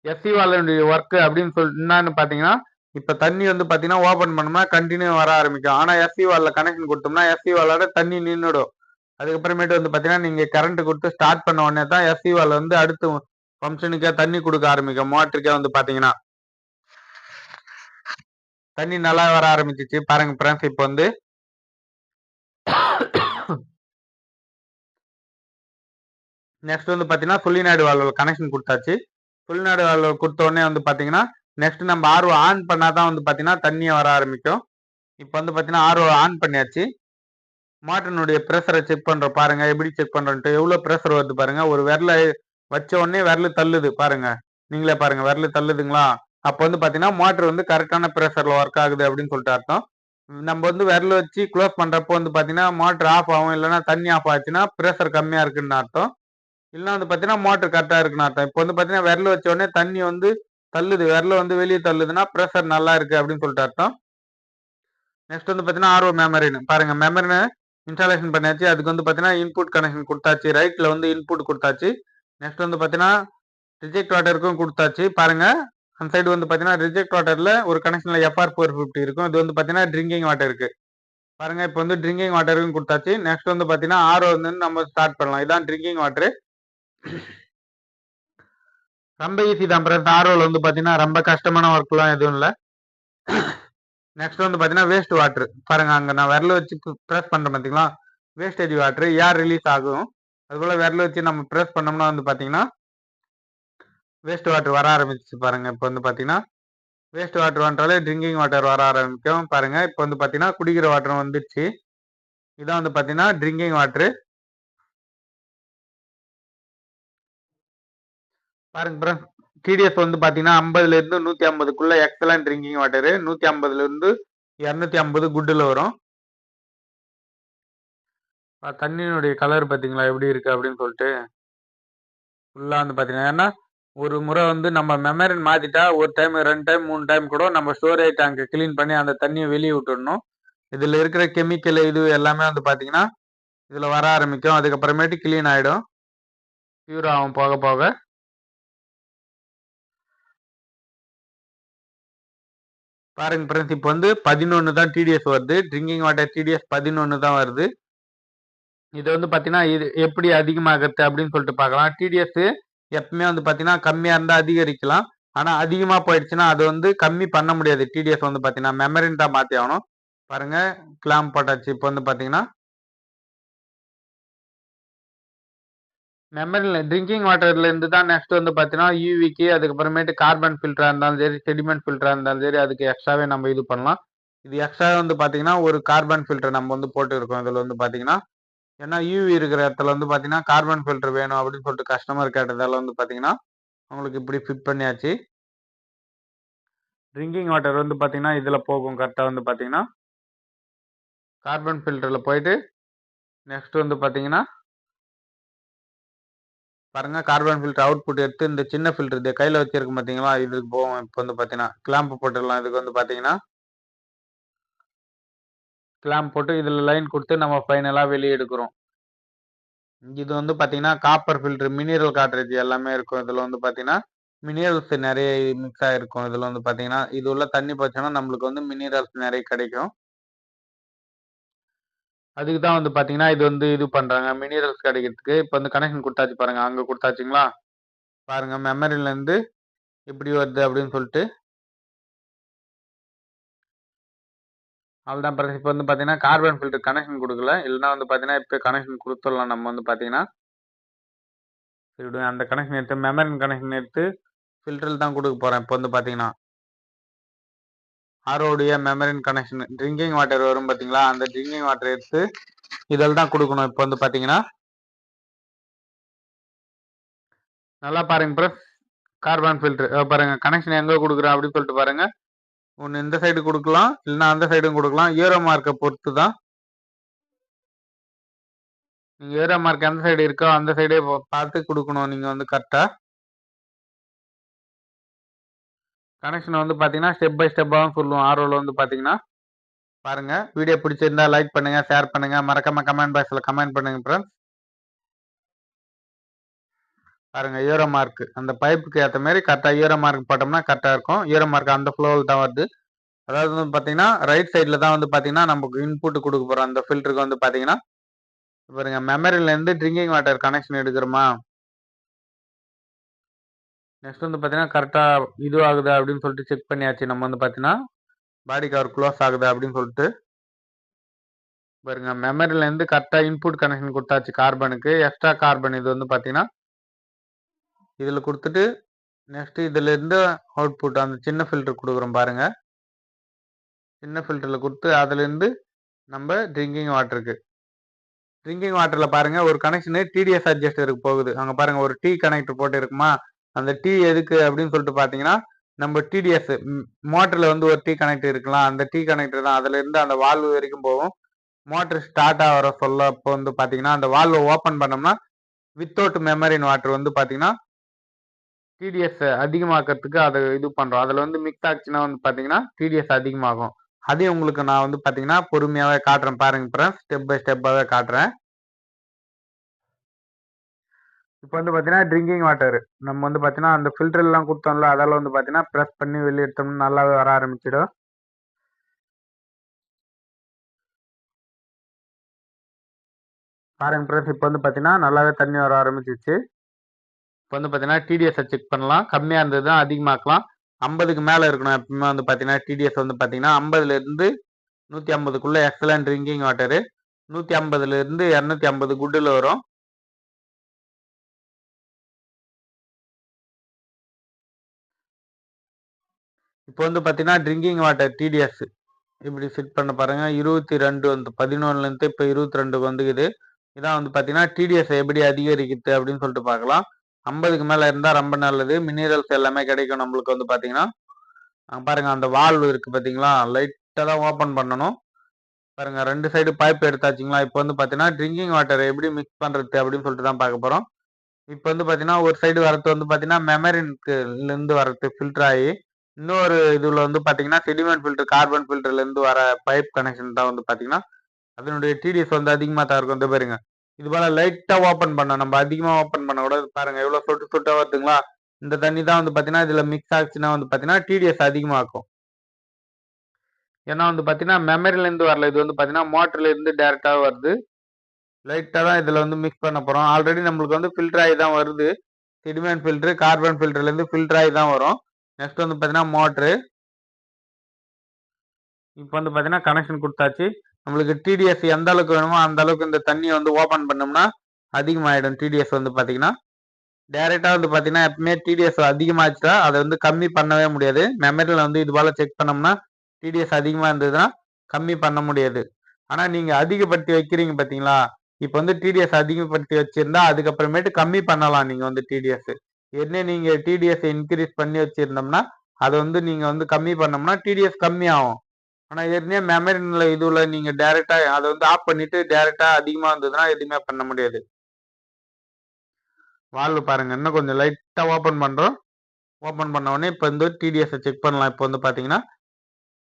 [SPEAKER 1] எஸ்சி வால்வுடைய ஒர்க் அப்படின்னு சொல்லிட்டு என்னன்னு பார்த்தீங்கன்னா இப்போ தண்ணி வந்து பார்த்தீங்கன்னா ஓப்பன் பண்ணோம்னா கண்டினியூ வர ஆரம்பிக்கும். ஆனால் எஸ்சி வால்வில் கனெக்ஷன் கொடுத்தோம்னா எஸ்சி வாலோட தண்ணி நின்றுடும். அதுக்கப்புறமேட்டு வந்து பார்த்தீங்கன்னா நீங்கள் கரண்ட் கொடுத்து ஸ்டார்ட் பண்ண உடனே தான் எஸ்சி வால் வந்து அடுத்து ஃபங்க்ஷனுக்கே தண்ணி கொடுக்க ஆரம்பிக்கும். மோட்டருக்கே வந்து பார்த்தீங்கன்னா தண்ணி நல்லா வர ஆரம்பிச்சிச்சு பாருங்க ஃப்ரெண்ட்ஸ். இப்போ வந்து நெக்ஸ்ட் வந்து பார்த்தீங்கன்னா சொலினாய்டு வால்வில் கனெக்ஷன் கொடுத்தாச்சு. சொலினாய்டு வால்வ் கொடுத்த உடனே வந்து பார்த்தீங்கன்னா நெக்ஸ்ட் நம்ம ஆர்ஓ ஆன் பண்ணாதான் வந்து பார்த்தீங்கன்னா தண்ணியை வர ஆரம்பிக்கும். இப்போ வந்து பார்த்தீங்கன்னா ஆர்ஓ ஆன் பண்ணியாச்சு. மோட்டரினுடைய ப்ரெஷரை செக் பண்ற பாருங்க. எப்படி செக் பண்றோன்ட்டு எவ்வளவு ப்ரெஷர் வருது பாருங்க. ஒரு விரல வச்ச உடனே விரல் தள்ளுது பாருங்க. நீங்களே பாருங்க விரல் தள்ளுதுங்களா? அப்போ வந்து பாத்தீங்கன்னா மோட்டர் வந்து கரெக்டான ப்ரெஷர்ல ஒர்க் ஆகுது அப்படின்னு சொல்லிட்டு அர்த்தம். நம்ம வந்து விரல் வச்சு க்ளோஸ் பண்றப்போ வந்து பாத்தீங்கன்னா மோட்டர் ஆஃப் ஆகும். இல்லைன்னா தண்ணி ஆஃப் ஆச்சுன்னா ப்ரெஷர் கம்மியா இருக்குன்னு அர்த்தம். இல்லைன்னா வந்து பாத்தீங்கன்னா மோட்டர் கரெக்டா இருக்குன்னு அர்த்தம். இப்போ வந்து பாத்தீங்கன்னா விரல் வச்ச உடனே தண்ணி வந்து தள்ளுது, விரல வந்து வெளியே தள்ளுதுன்னா ப்ரெஷர் நல்லா இருக்கு அப்படின்னு சொல்லிட்டு அர்த்தம். நெக்ஸ்ட் வந்து பாத்தீங்கன்னா ஆர்ஓ மெமரின்னு பாருங்க. மெமரின்னு இன்ஸ்டாலேஷன் பண்ணியாச்சு. அதுக்கு வந்து பார்த்தீங்கன்னா இன்புட் கனெக்ஷன் கொடுத்தாச்சு. ரைட்டில் வந்து இன்புட் கொடுத்தாச்சு. நெக்ஸ்ட் வந்து பார்த்தீங்கன்னா ரிஜெக்ட் வாட்டருக்கும் கொடுத்தாச்சு பாருங்க. அந்த சைடு வந்து பார்த்தீங்கன்னா ரிஜெக்ட் வாட்டரில் ஒரு கனெக்ஷனில் FR450 இருக்கும். இது வந்து பார்த்தீங்கன்னா ட்ரிங்கிங் வாட்டருக்கு பாருங்க. இப்போ வந்து ட்ரிங்கிங் வாட்டருக்கும் கொடுத்தாச்சு. நெக்ஸ்ட் வந்து பார்த்தீங்கன்னா ஆர்ஓ வந்து நம்ம ஸ்டார்ட் பண்ணலாம். இதான் ட்ரிங்கிங் வாட்டரு. ரொம்ப ஈஸி தான் ஃப்ரெண்ட்ஸ். ஆர்ஓவில் வந்து பார்த்தீங்கன்னா ரொம்ப கஷ்டமான ஒர்க்லாம் எதுவும் இல்லை. நெக்ஸ்ட் வந்து பார்த்தீங்கன்னா வேஸ்ட் வாட்டர் பாருங்க. அங்கே நான் விரல வச்சு ப்ரெஸ் பண்ணுறேன் பார்த்தீங்களா? வேஸ்டேஜ் வாட்டர் ஏர் ரிலீஸ் ஆகும். அதுபோல் விரல வச்சு நம்ம ப்ரெஸ் பண்ணோம்னா வந்து பார்த்தீங்கன்னா வேஸ்ட் வாட்டர் வர ஆரம்பிச்சு பாருங்க. இப்போ வந்து பார்த்தீங்கன்னா வேஸ்ட் வாட்டர் வந்துட்டாலே ட்ரிங்கிங் வாட்டர் வர ஆரம்பிக்கும் பாருங்க. இப்போ வந்து பார்த்தீங்கன்னா குடிக்கிற வாட்டர் வந்துடுச்சு. இதான் வந்து பார்த்தீங்கன்னா ட்ரிங்கிங் வாட்டரு பாருங்க ஃப்ரெண்ட்ஸ். டிடிஎஸ் வந்து பார்த்தீங்கன்னா 50லேருந்து 150க்குள்ள எக்ஸலன்ட் ட்ரிங்கிங் வாட்டரு, 150லேருந்து 250 குட்டில் வரும். தண்ணியினுடைய கலர் பார்த்தீங்களா எப்படி இருக்கு அப்படின்னு சொல்லிட்டு ஃபுல்லாக வந்து பார்த்தீங்கன்னா ஏன்னா ஒரு முறை வந்து நம்ம மெமரி மாத்திட்டா ஒரு டைம் 2 டைம் 3 டைம் கூட நம்ம ஸ்டோரேஜ் டேங்க் கிளீன் பண்ணி அந்த தண்ணியை வெளியே விட்டுடணும். இதில் இருக்கிற கெமிக்கல் இது எல்லாமே வந்து பார்த்தீங்கன்னா இதில் வர ஆரம்பிக்கும். அதுக்கப்புறமேட்டு கிளீன் ஆகிடும், பியூர் ஆகும் போக போக. பாருங்க ஃப்ரெண்ட்ஸ். இப்போ வந்து 11 தான் டிடிஎஸ் வருது. ட்ரிங்கிங் வாட்டர் டிடிஎஸ் 11 தான் வருது. இது வந்து பார்த்தீங்கன்னா இது எப்படி அதிகமாகிறது அப்படின்னு சொல்லிட்டு பார்க்கலாம். டிடிஎஸ் எப்பவுமே வந்து பார்த்தீங்கன்னா கம்மியாக இருந்தால் அதிகரிக்கலாம். ஆனால் அதிகமாக போயிடுச்சுன்னா அது வந்து கம்மி பண்ண முடியாது. டிடிஎஸ் வந்து பார்த்தீங்கன்னா மெமரின்னு தான் மாற்றி ஆகணும். பாருங்க கிளாம்ப் போட்டாச்சு. இப்போ வந்து பார்த்தீங்கன்னா மெமரியில் ட்ரிங்கிங் வாட்டர்ல இருந்து தான் நெக்ஸ்ட் வந்து பார்த்தீங்கன்னா யூவிக்கு அதுக்கப்புறமேட்டு கார்பன் ஃபில்டராக இருந்தாலும் சரி, செடிமெண்ட் ஃபில்டராக இருந்தாலும் சரி, அதுக்கு எக்ஸ்ட்ராவே நம்ம இது பண்ணலாம். இது எக்ஸ்ட்ராவே வந்து பார்த்தீங்கன்னா ஒரு கார்பன் ஃபில்டர் நம்ம வந்து போட்டு இருக்கோம். இதில் வந்து பார்த்தீங்கன்னா ஏன்னா யூவி இருக்கிற இடத்துல வந்து பார்த்தீங்கன்னா கார்பன் ஃபில்டர் வேணும் அப்படின்னு சொல்லிட்டு கஸ்டமர் கேட்டதால வந்து பார்த்தீங்கன்னா உங்களுக்கு இப்படி ஃபிட் பண்ணியாச்சு. ட்ரிங்கிங் வாட்டர் வந்து பார்த்தீங்கன்னா இதில் போகும் கரெக்டாக வந்து பார்த்தீங்கன்னா கார்பன் ஃபில்டரில் போயிட்டு நெக்ஸ்ட் வந்து பார்த்தீங்கன்னா பாருங்க கார்பன் ஃபில்டர் அவுட்புட் எடுத்து இந்த சின்ன ஃபில்டர் இது கையில் வச்சிருக்கும் பார்த்தீங்களா இதுக்கு போகும். இப்போ வந்து பார்த்தீங்கன்னா கிளாம்ப் போட்டுடலாம். இதுக்கு வந்து பார்த்தீங்கன்னா கிளாம்ப் போட்டு இதில் லைன் கொடுத்து நம்ம ஃபைனலாக வெளியே எடுக்கிறோம். இது வந்து பார்த்தீங்கன்னா காப்பர் ஃபில்டர் மினரல் காட்ரேஜ் எல்லாமே இருக்கும். இதில் வந்து பார்த்தீங்கன்னா மினரல்ஸ் நிறைய மிக்ஸ் ஆகிருக்கும். இதில் வந்து பார்த்தீங்கன்னா இது உள்ள தண்ணி போச்சுன்னா நம்மளுக்கு வந்து மினரல்ஸ் நிறைய கிடைக்கும். அதுக்கு தான் வந்து பார்த்தீங்கன்னா, இது வந்து இது பண்றாங்க. மினரல்ஸ் கிடைக்கிறதுக்கு. இப்ப வந்து கனெக்ஷன் குடுத்தாச்சு பாருங்க. அங்க குடுத்தாச்சுங்களா? பாருங்க மெமரிலருந்து எப்படி வருது அப்படின்னு சொல்லிட்டு. அவ்வளோதான் பிரதர்ஸ். இப்ப வந்து பார்த்தீங்கன்னா, கார்பன் ஃபில்டர் கனெக்ஷன் குடுக்கல. இல்லன்னா வந்து பார்த்தீங்கன்னா, இப்ப கனெக்ஷன் குடுத்துடலாம் நம்ம வந்து பார்த்தீங்கன்னா. சரி விடுங்க. அந்த கனெக்ஷன் எடுத்து மெமரின் கனெக்ஷன் எடுத்து ஃபில்டர்ல தான் குடுக்க போறேன். இப்ப வந்து பார்த்தீங்கன்னா. ஆரோடைய மெமரின் கனெக்ஷன் ட்ரிங்கிங் வாட்டர் வரும் பார்த்தீங்களா? அந்த ட்ரிங்கிங் வாட்டர் எடுத்து இதில தான் குடுக்கணும். இப்ப வந்து பார்த்தீங்கன்னா. நல்லா பாருங்க பிரஸ். Carbon filter. பாருங்க கனெக்ஷன் எங்க குடுக்குறேன் அப்படின்னு சொல்லிட்டு பாருங்க. ஒண்ணு இந்த சைடு குடுக்கலாம். இல்லன்னா அந்த சைடும் குடுக்கலாம். ஏரோ மார்க்க பொறுத்து தான். நீங்க ஏரோ மார்க் எந்த சைடு இருக்கோ அந்த சைடே பார்த்து குடுக்கணும் நீங்க வந்து கரெக்ட்டா. கனெக்ஷன் வந்து பார்த்தீங்கன்னா, ஸ்டெப் பை ஸ்டெப்பா தான் சொல்லுவோம். ஆர்ஓல வந்து பார்த்தீங்கன்னா. பாருங்க. வீடியோ பிடிச்சிருந்தா லைக் பண்ணுங்க, ஷேர் பண்ணுங்க. மறக்காம கமெண்ட் பாக்ஸ்ல கமெண்ட் பண்ணுங்க ஃபிரெண்ட்ஸ். பாருங்க ஈரோ மார்க். அந்த பைப்புக்கு ஏத்த மாரி கரெக்ட்டா ஈரோ மார்க் போட்டோம்னா கரெக்ட்டா இருக்கும். ஈரோ மார்க் அந்த ஃப்ளோல தான் வருது. அதாவது வந்து பார்த்தீங்கன்னா, ரைட் சைடுல தான் வந்து பார்த்தீங்கன்னா, நமக்கு இன்புட் குடுக்க போறோம். அந்த ஃபில்டருக்கு வந்து பார்த்தீங்கன்னா, பாருங்க மெமரிலருந்து ட்ரிங்கிங் வாட்டர் கனெக்ஷன் எடுக்கிறோமா? நெக்ஸ்ட் வந்து பார்த்தீங்கன்னா, கரெக்ட்டா இது ஆகுதா அப்படின்னு சொல்லிட்டு செக் பண்ணியாச்சு. நம்ம வந்து பார்த்தீங்கன்னா, பாடி கவர் குளோஸ் ஆகுதா அப்படின்னு சொல்லிட்டு. பாருங்க மெமரிலருந்து கரெக்ட்டா இன்புட் கனெக்ஷன் குடுத்தாச்சு கார்பனுக்கு. எக்ஸ்ட்ரா கார்பன் இது வந்து பார்த்தீங்கன்னா, இதில குடுத்துட்டு, நெக்ஸ்ட் இதிலருந்து அவுட்புட் அந்த சின்ன ஃபில்டர் குடுக்குறோம் பாருங்க. சின்ன ஃபில்டர்ல குடுத்து அதிலருந்து நம்ப ட்ரிங்கிங் வாட்டருக்கு. ட்ரிங்கிங் வாட்டர்ல பாருங்க ஒரு கனெக்ஷனு டிடிஎஸ் அட்ஜஸ்டருக்கு போகுது. அங்க பாருங்க ஒரு T கனெக்டர் போட்டு இருக்குமா? அந்த T எதுக்கு அப்படின்னு சொல்லிட்டு பார்த்தீங்கன்னா, நம்ம டிடிஎஸ் மோட்டர்ல வந்து ஒரு T கனெக்டர் இருக்கலாம். அந்த T கனெக்டர் தான். அதிலருந்து அந்த வால்வு வரைக்கும் போகும். மோட்டர் ஸ்டார்ட் ஆகுற சொல்லப்போ வந்து பார்த்தீங்கன்னா, அந்த வால்வ ஓப்பன் பண்ணோம்னா, வித்தவுட் மெமரின் வாட்டர் வந்து பார்த்தீங்கன்னா, டிடிஎஸ் அதிகமாக்கறதுக்கு அத இது பண்றோம். அதுல வந்து மிக்ஸ் ஆச்சுன்னா வந்து பார்த்தீங்கன்னா, டிடிஎஸ் அதிகமாகும். அதையும் உங்களுக்கு நான் வந்து பார்த்தீங்கன்னா, பொறுமையாவே காட்டுறேன் பாருங்க ஃபிரெண்ட்ஸ். ஸ்டெப் பை ஸ்டெப்பாவே காட்டுறேன். இப்ப வந்து பார்த்தீங்கன்னா, ட்ரிங்கிங் வாட்டர் நம்ம வந்து பார்த்தீங்கன்னா, அந்த ஃபில்டர்லாம் குடுத்தோம்ல, அதால வந்து பார்த்தீங்கன்னா, பிரஸ் பண்ணி வெளிய எடுத்தோம்னா நல்லாவே வர ஆரம்பிச்சிடும். பாருங்க ஃபிரெண்ட்ஸ் இப்ப வந்து பார்த்தீங்கன்னா, நல்லாவே தண்ணி வர ஆரம்பிச்சிருச்சு. இப்ப வந்து பார்த்தீங்கன்னா, டிடிஎஸ்ஸ செக் பண்ணலாம். கம்மியா இருந்ததுன்னா அதிகமாக்கலாம். 50க்கு மேல இருக்கணும் எப்பவுமே வந்து பார்த்தீங்கன்னா, டிடிஎஸ் வந்து பார்த்தீங்கன்னா, 50லிருந்து 150க்குள்ள எக்ஸலன்ட் ட்ரிங்கிங் வாட்டரு. 150லிருந்து 250 குட்ல வரும். இப்ப வந்து பார்த்தீங்கன்னா, ட்ரிங்கிங் வாட்டர் டிடிஎஸ் இப்படி செட் பண்ண பாருங்க. 22 வந்து 11லேருந்து இப்ப 22க்கு வந்துக்குது. இதான் வந்து பார்த்தீங்கன்னா, டிடிஎஸ் எப்படி அதிகரிக்குது அப்படின்னு சொல்லிட்டு பார்க்கலாம். 50க்கு மேல இருந்தா ரொம்ப நல்லது. மினரல்ஸ் எல்லாமே கிடைக்கும் நம்மளுக்கு வந்து பார்த்தீங்கன்னா. பாருங்க அந்த வால்வு இருக்கு பார்த்தீங்களா? லைட்டா தான் ஓப்பன் பண்ணணும். பாருங்க 2 சைடு பைப் எடுத்தாச்சுங்களா? இப்ப வந்து பார்த்தீங்கன்னா, ட்ரிங்கிங் வாட்டர் எப்படி மிக்ஸ் பண்றது அப்படின்னு சொல்லிட்டு தான் பார்க்க போறோம். இப்ப வந்து பார்த்தீங்கன்னா, ஒரு சைடு வரது வந்து பார்த்தீங்கன்னா, மெமரின்க்குலருந்து வரது ஃபில்டர் ஆயி, இன்னொரு இதுல வந்து பார்த்தீங்கன்னா, செடிமெண்ட் ஃபில்டர், கார்பன் ஃபில்டர்லேருந்து வர பைப் கனெக்ஷன் தான் வந்து பார்த்தீங்கன்னா, அதனுடைய டிடிஎஸ் வந்து அதிகமா தான் இருக்கும். இந்த பாருங்க. இது போல லைட்டா ஓப்பன் பண்ணணும். நம்ம அதிகமா ஓப்பன் பண்ணக்கூடாது. பாருங்க எவ்வளோ சொட்டு சொட்டா வருதுங்களா? இந்த தண்ணி தான் வந்து பார்த்தீங்கன்னா, இதுல மிக்ஸ் ஆச்சுன்னா வந்து பார்த்தீங்கன்னா, டிடிஎஸ் அதிகமாக்கும். ஏன்னா வந்து பார்த்தீங்கன்னா, மெமரிலருந்து வரல. இது வந்து பார்த்தீங்கன்னா, மோட்டர்லேருந்து டைரக்ட்டா வருது. லைட்டா தான் இதுல வந்து மிக்ஸ் பண்ண போறோம். ஆல்ரெடி நம்மளுக்கு வந்து ஃபில்டர் ஆயி தான் வருது. செடிமெண்ட் ஃபில்டர், கார்பன் ஃபில்டர்லேருந்து ஃபில்டர் ஆயி தான் வரும். நெக்ஸ்ட் வந்து பார்த்தீங்கன்னா, மோட்டரு. இப்ப வந்து பார்த்தீங்கன்னா, கனெக்ஷன் குடுத்தாச்சு. நம்மளுக்கு டிடிஎஸ் எந்த அளவுக்கு வேணுமோ, அந்த அளவுக்கு இந்த தண்ணிய வந்து ஓப்பன் பண்ணோம்னா, அதிகமாயிடும் டிடிஎஸ் வந்து பார்த்தீங்கன்னா. டைரக்ட்டா வந்து பார்த்தீங்கன்னா, எப்பவுமே டிடிஎஸ் அதிகமாச்சுட்டா, அத வந்து கம்மி பண்ணவே முடியாது. மெமரில வந்து இது போல செக் பண்ணோம்னா, டிடிஎஸ் அதிகமா இருந்ததுன்னா, கம்மி பண்ண முடியாது. ஆனா நீங்க அதிகப்படுத்தி வைக்கிறீங்க பார்த்தீங்களா? இப்ப வந்து டிடிஎஸ் அதிகப்படுத்தி வச்சிருந்தா, அதுக்கப்புறமேட்டு கம்மி பண்ணலாம் நீங்க வந்து டிடிஎஸ். ஏற்கனவே நீங்க டிடிஎஸ் இன்கிரீஸ் பண்ணி வச்சிருந்தோம்னா, அத வந்து நீங்க வந்து கம்மி பண்ணோம்னா, டிடிஎஸ் கம்மியாகும். ஆனா ஏற்கனவே மெமரின்ல இதுல நீங்க டைரக்ட்டா அத வந்து ஆஃப் பண்ணிட்டு, டைரக்ட்டா அதிகமா இருந்ததுன்னா, எதுவுமே பண்ண முடியாது. வால்வு பாருங்க. இன்னும் கொஞ்சம் லைட்டா ஓப்பன் பண்றோம். ஓப்பன் பண்ண உடனே இப்ப வந்து டிடிஎஸ்ஸ செக் பண்ணலாம். இப்ப வந்து பார்த்தீங்கன்னா,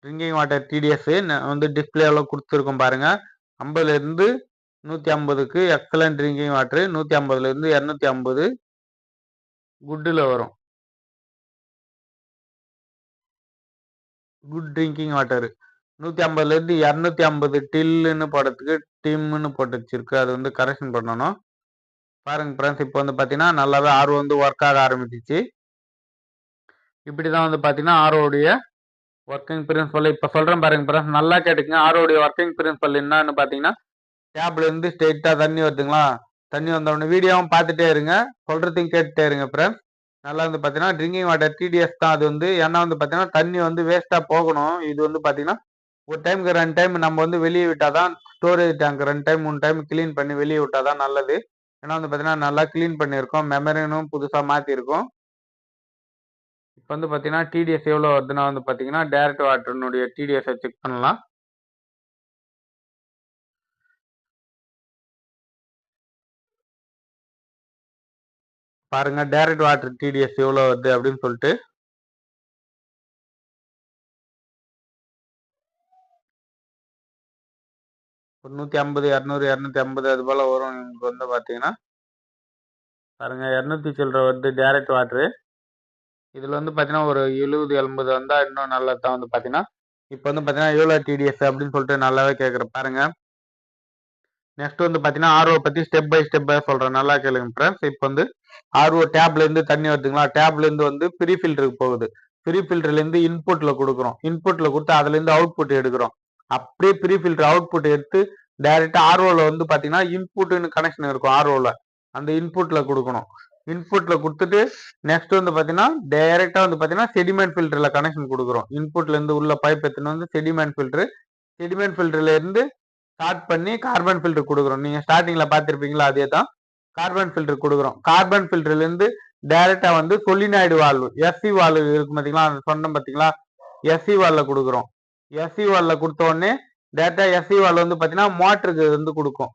[SPEAKER 1] ட்ரிங்கிங் வாட்டர் டிடிஎஸ் வந்து டிஸ்ப்ளேல குடுத்துருக்கும் பாருங்க. 50லிருந்து 150க்கு எக்ஸலன்ட் ட்ரிங்கிங் வாட்டர். 150லிருந்து 250 குட்ல வரும். Good drinking water. 150லேருந்து 250 டில்லுன்னு போடுறதுக்கு டிம்னு போட்டு வச்சிருக்கு. அது வந்து கரெக்ஷன் பண்ணணும். பாருங்க ஃப்ரெண்ட்ஸ், இப்போ வந்து பார்த்தீங்கன்னா நல்லாவே ஆர்ஓ வந்து ஒர்க் ஆக ஆரம்பிச்சிச்சு. இப்படி தான் வந்து பார்த்தீங்கன்னா ஆர்ஓடைய ஒர்க்கிங் பிரின்சிபல் இப்போ சொல்கிறேன் பாருங்க ஃப்ரெண்ட்ஸ், நல்லா கேட்டுக்கங்க. ஆர்ஓடைய ஒர்க்கிங் பிரின்சிபல் என்னன்னு பார்த்தீங்கன்னா, டேப்ல இருந்து ஸ்ட்ரெயிட்டாக தண்ணி வருதுங்களா, தண்ணி வந்தோடனே வீடியோவும் பார்த்துட்டே இருங்க, சொல்கிறதையும் கேட்டுட்டே இருங்க ஃப்ரெண்ட்ஸ். நல்லா வந்து பார்த்தீங்கன்னா ட்ரிங்கிங் வாட்டர் டிடிஎஸ் தான் அது வந்து. ஏன்னா வந்து பார்த்தீங்கன்னா தண்ணி வந்து வேஸ்ட்டாக போகணும். இது வந்து பார்த்தீங்கன்னா ஒரு டைமுக்கு 2 டைம் நம்ம வந்து வெளியே விட்டால் தான், storage tank 2 time 3 time clean பண்ணி வெளியே விட்டால் தான் நல்லது. ஏன்னா வந்து பார்த்தீங்கன்னா நல்லா க்ளீன் பண்ணியிருக்கோம், மெமரினும் புதுசாக மாற்றிருக்கோம். இப்போ வந்து பார்த்தீங்கன்னா டிடிஎஸ் எவ்வளோ வருதுன்னா வந்து பார்த்தீங்கன்னா டைரக்ட் வாட்டர்னுடைய டிடிஎஸை செக் பண்ணலாம். பாருங்க டைரக்ட் வாட்டர் டிடிஎஸ் எவ்வளோ வருது அப்படின்னு சொல்லிட்டு. ஒரு 150, 200, 250 அது போல் வரும். உங்களுக்கு வந்து பார்த்தீங்கன்னா பாருங்க 200 சில்லற வருது டைரக்ட் வாட்டரு. இதில் வந்து பார்த்தீங்கன்னா ஒரு 70, 80 வந்தால் இன்னும் நல்லது தான். வந்து பார்த்தீங்கன்னா இப்போ வந்து பார்த்தீங்கன்னா எவ்வளோ டிடிஎஸ் அப்படின்னு சொல்லிட்டு நல்லாவே கேட்குறேன் பாருங்க. நெக்ஸ்ட் வந்து பார்த்தீங்கன்னா ஆர்ஓ பற்றி ஸ்டெப் பை ஸ்டெப்பாக சொல்கிறேன், நல்லா கேளுங்க ஃப்ரெண்ட்ஸ். இப்போ வந்து ஆர்ஓ டேப்லேருந்து தண்ணி வருதுங்களா, டேப்லேருந்து வந்து ப்ரீ ஃபில்டருக்கு போகுது. ப்ரீ ஃபில்டர்லேருந்து இன்புட்டில் கொடுக்குறோம், இன்புட்டில் கொடுத்து அதுலேருந்து அவுட்புட் எடுக்கிறோம். அப்படியே ப்ரீ ஃபில்டர் அவுட்புட் எடுத்து டைரெக்டாக ஆர்ஓவில் வந்து பார்த்தீங்கன்னா இன்புட்டுன்னு கனெக்ஷன் இருக்கும் ஆர்ஓவில், அந்த இன்புட்டில் கொடுக்கணும். இன்புட்டில் கொடுத்துட்டு நெக்ஸ்ட் வந்து பார்த்தீங்கன்னா டைரெக்டாக வந்து பார்த்தீங்கன்னா செடிமெண்ட் ஃபில்டரில் கனெக்ஷன் கொடுக்குறோம். இன்புட்லேருந்து உள்ள பைப் எடுத்துன்னு வந்து செடிமெண்ட் ஃபில்டரு, செடிமெண்ட் ஃபில்டர்லேருந்து ஸ்டார்ட் பண்ணி கார்பன் ஃபில்டர் கொடுக்குறோம். நீங்கள் ஸ்டார்டிங்கில் பார்த்துருப்பீங்களா, அதே தான் கார்பன் ஃபில்டர் கொடுக்குறோம். கார்பன் ஃபில்டர்லேருந்து டைரெக்டா வந்து சொலினாய்டு வால்வு, எஸ்சி வால்வு இருக்கு பார்த்தீங்களா, சொன்னோம் பார்த்தீங்களா, எஸ்சி வால்வில் கொடுக்குறோம். எஸ்சி வால்வில் கொடுத்த உடனே டைரெக்டா எஸ்சி வால்வு வந்து பார்த்தீங்கன்னா மோட்டருக்கு வந்து கொடுக்கும்.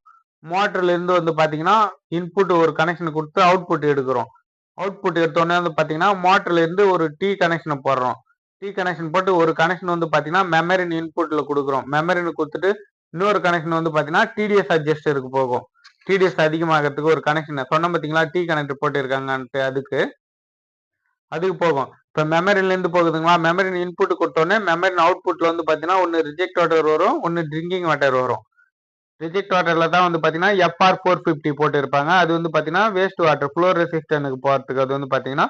[SPEAKER 1] மோட்டர்ல இருந்து வந்து பார்த்தீங்கன்னா இன்புட் ஒரு கனெக்ஷன் கொடுத்து அவுட்புட் எடுக்கிறோம். அவுட்புட் எடுத்த உடனே வந்து பார்த்தீங்கன்னா மோட்டர்ல இருந்து ஒரு டி கனெக்ஷனை போடுறோம். டி கனெக்ஷன் போட்டு ஒரு கனெக்ஷன் வந்து பார்த்தீங்கன்னா மெமரின் இன்புட்ல கொடுக்குறோம். மெமரின் கொடுத்துட்டு இன்னொரு கனெக்ஷன் வந்து பார்த்தீங்கன்னா டிடிஎஸ் அட்ஜஸ்டருக்கு போகும். டிடிஎஸ் அதிகமாகிறதுக்கு ஒரு கனெக்ஷன் சொன்னோம் பார்த்தீங்களா, டி கனெக்டர் போட்டிருக்காங்கன்ட்டு, அதுக்கு போகும். இப்போ மெமரிலேருந்து போகுதுங்களா, மெமரின் இன்புட் கொடுத்தோடனே மெமரின் அவுட்புட்ல வந்து பார்த்தீங்கன்னா ஒன்று ரிஜெக்ட் வாட்டர் வரும், ஒன்று ட்ரிங்கிங் வாட்டர் வரும். ரிஜெக்ட் வாட்டர்ல தான் வந்து பார்த்தீங்கன்னா FR 450 போட்டிருப்பாங்க. அது வந்து பார்த்தீங்கன்னா வேஸ்ட் வாட்டர், ஃப்ளோ ரெசிஸ்டனுக்கு போகிறதுக்கு. அது வந்து பார்த்தீங்கன்னா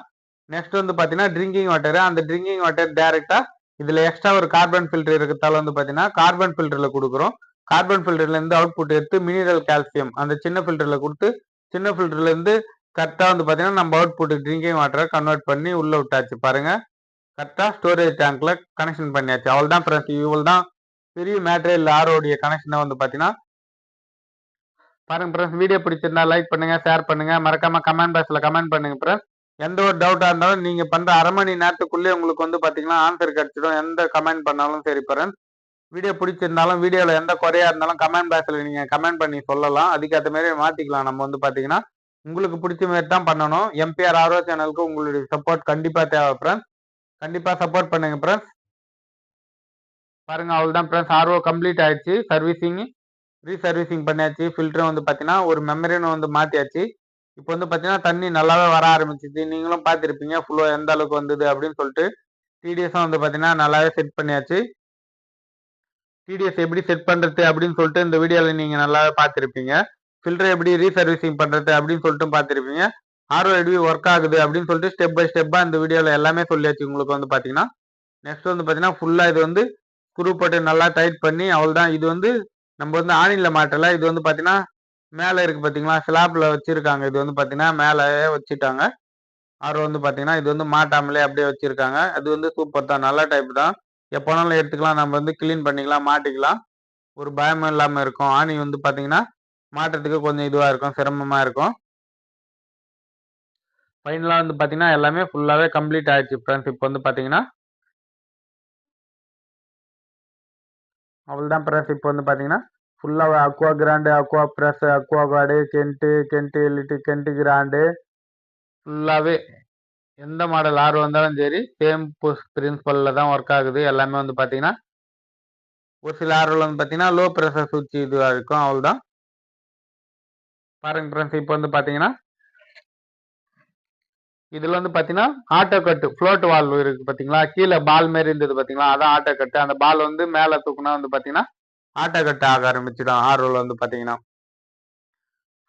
[SPEAKER 1] நெக்ஸ்ட் வந்து பார்த்தீங்கன்னா ட்ரிங்கிங் வாட்டர். அந்த ட்ரிங்கிங் வாட்டர் டைரெக்டா இதில் எக்ஸ்ட்ரா ஒரு கார்பன் ஃபில்டர் இருக்கிறதால வந்து பார்த்தீங்கன்னா கார்பன் ஃபில்டரில் கொடுக்குறோம். கார்பன் ஃபில்டர்லேருந்து அவுட்புட் எடுத்து மினரல் கால்சியம் அந்த சின்ன ஃபில்டரில் கொடுத்து, சின்ன ஃபில்டர்லேருந்து கரெக்டாக வந்து பார்த்தீங்கன்னா நம்ம அவுட்புட் ட்ரிங்கிங் வாட்டரை கன்வெர்ட் பண்ணி உள்ளே விட்டாச்சு. பாருங்க கரெக்டாக ஸ்டோரேஜ் டேங்க்ல கனெக்ஷன் பண்ணியாச்சு. அவள் தான் ஃப்ரெண்ட்ஸ், இவ்வளோ தான் பெரிய மேட்ரே இல்லை. ஆரோடைய கனெக்ஷனை வந்து பார்த்தீங்கன்னா பாருங்க ஃப்ரெண்ட்ஸ். வீடியோ பிடிச்சிருந்தா லைக் பண்ணுங்க, ஷேர் பண்ணுங்க, மறக்காம கமெண்ட் பாக்ஸில் கமெண்ட் பண்ணுங்க ஃப்ரெண்ட்ஸ். எந்த ஒரு டவுட்டாக இருந்தாலும் நீங்கள் பண்ணுற அரை மணி நேரத்துக்குள்ளே உங்களுக்கு வந்து பார்த்தீங்கன்னா ஆன்சர் கிடைச்சிடும், எந்த கமெண்ட் பண்ணாலும் சரி ஃப்ரெண்ட்ஸ். வீடியோ பிடிச்சிருந்தாலும் வீடியோவில் எந்த குறையா இருந்தாலும் கமெண்ட் பாக்ஸில் நீங்கள் கமெண்ட் பண்ணி சொல்லலாம். அதுக்கேற்ற மாதிரி மாற்றிக்கலாம். நம்ம வந்து பார்த்தீங்கன்னா உங்களுக்கு பிடிச்ச மாதிரி தான் பண்ணணும். எம்பிஆர் ஆர்ஓ சேனலுக்கு உங்களுடைய சப்போர்ட் கண்டிப்பாக தேவை ஃப்ரெண்ட்ஸ். கண்டிப்பாக சப்போர்ட் பண்ணுங்க ஃப்ரெண்ட்ஸ். பாருங்க அவ்வளோதான் ஃப்ரெண்ட்ஸ், ஆர்ஓ கம்ப்ளீட் ஆயிடுச்சு. சர்வீசிங் ரீசர்வீசிங் பண்ணியாச்சு. ஃபில்டரும் வந்து பார்த்தீங்கன்னா ஒரு மெமரின்னு வந்து மாற்றியாச்சு. இப்போ வந்து பார்த்தீங்கன்னா தண்ணி நல்லாவே வர ஆரம்பிச்சிச்சு. நீங்களும் பார்த்துருப்பீங்க ஃப்ளோ எந்த அளவுக்கு வந்தது அப்படின்னு சொல்லிட்டு. டிடிஎஸும் வந்து பார்த்தீங்கன்னா நல்லாவே செட் பண்ணியாச்சு. டிடிஎஸ் எப்படி செட் பண்ணுறது அப்படின்னு சொல்லிட்டு இந்த வீடியோவில் நீங்கள் நல்லாவே பார்த்துருப்பீங்க. ஃபில்டர் எப்படி ரீசர்வீசிங் பண்ணுறது அப்படின்னு சொல்லிட்டு பார்த்துருப்பீங்க. ஆர்ஓ எப்படி ஒர்க் ஆகுது அப்படின்னு சொல்லிட்டு ஸ்டெப் பை ஸ்டெப்பாக இந்த வீடியோவில் எல்லாமே சொல்லியாச்சு. உங்களுக்கு வந்து பார்த்தீங்கன்னா நெக்ஸ்ட் வந்து பார்த்தீங்கன்னா ஃபுல்லாக இது வந்து ஸ்க்ரூ போட்டு நல்லா டைட் பண்ணி அவ்வளோதான். இது வந்து நம்ம வந்து ஆணியில் மாட்டலை. இது வந்து பார்த்தீங்கன்னா மேலே இருக்குது பார்த்தீங்களா, ஸ்லாப்ல வச்சுருக்காங்க. இது வந்து பார்த்தீங்கன்னா மேலே வச்சுட்டாங்க. ஆர்ஓ வந்து பார்த்தீங்கன்னா இது வந்து மாட்டாமலே அப்படியே வச்சுருக்காங்க. அது வந்து சூப்பர் தான், நல்ல டைப் தான். எப்போனாலும் எடுத்துக்கலாம், நம்ம வந்து க்ளீன் பண்ணிக்கலாம், மாட்டிக்கலாம். ஒரு பயமும் இல்லாமல் இருக்கும். ஆணி வந்து பார்த்தீங்கன்னா மாட்டுறதுக்கு கொஞ்சம் இதுவாக இருக்கும், சிரமமாக இருக்கும். ஃபைனலாக வந்து பார்த்தீங்கன்னா எல்லாமே ஃபுல்லாகவே கம்ப்ளீட் ஆயிடுச்சு ஃப்ரெண்ட்ஸ். இப்போ வந்து பார்த்தீங்கன்னா அவ்வளோதான் ஃப்ரெண்ட்ஸ். இப்போ வந்து பார்த்தீங்கன்னா ஃபுல்லாக Aqua Grand, Aqua Fresh, Aquaguard, Kent Elite, Kent Grand ஃபுல்லாகவே எந்த மாடல் ஆர்ஓ வந்தாலும் சரி சேம் பிரின்சிபலில் தான் ஒர்க் ஆகுது. எல்லாமே வந்து பார்த்தீங்கன்னா ஒரு சில ஆர்ஓவில் வந்து பார்த்தீங்கன்னா லோ ப்ரெஷர் சுவிட்ச் இதுவாக இருக்கும். அவ்வளோதான் பாருங்க ஃப்ரெண்ட்ஸ். இப்போ வந்து பார்த்தீங்கன்னா இதுல வந்து பாத்தீங்கன்னா ஆட்டோ கட்டு ஃப்ளோட் வால்வ் இருக்கு பாத்தீங்களா, கீழே பால் மாதிரி இருந்தது பாத்தீங்களா, அதான் ஆட்டோ கட்டு. அந்த பால் வந்து மேல தூக்குனா வந்து பாத்தீங்கன்னா ஆட்டோ கட்டு ஆக ஆரம்பிச்சிடும். ஆர்ஓல வந்து பாத்தீங்கன்னா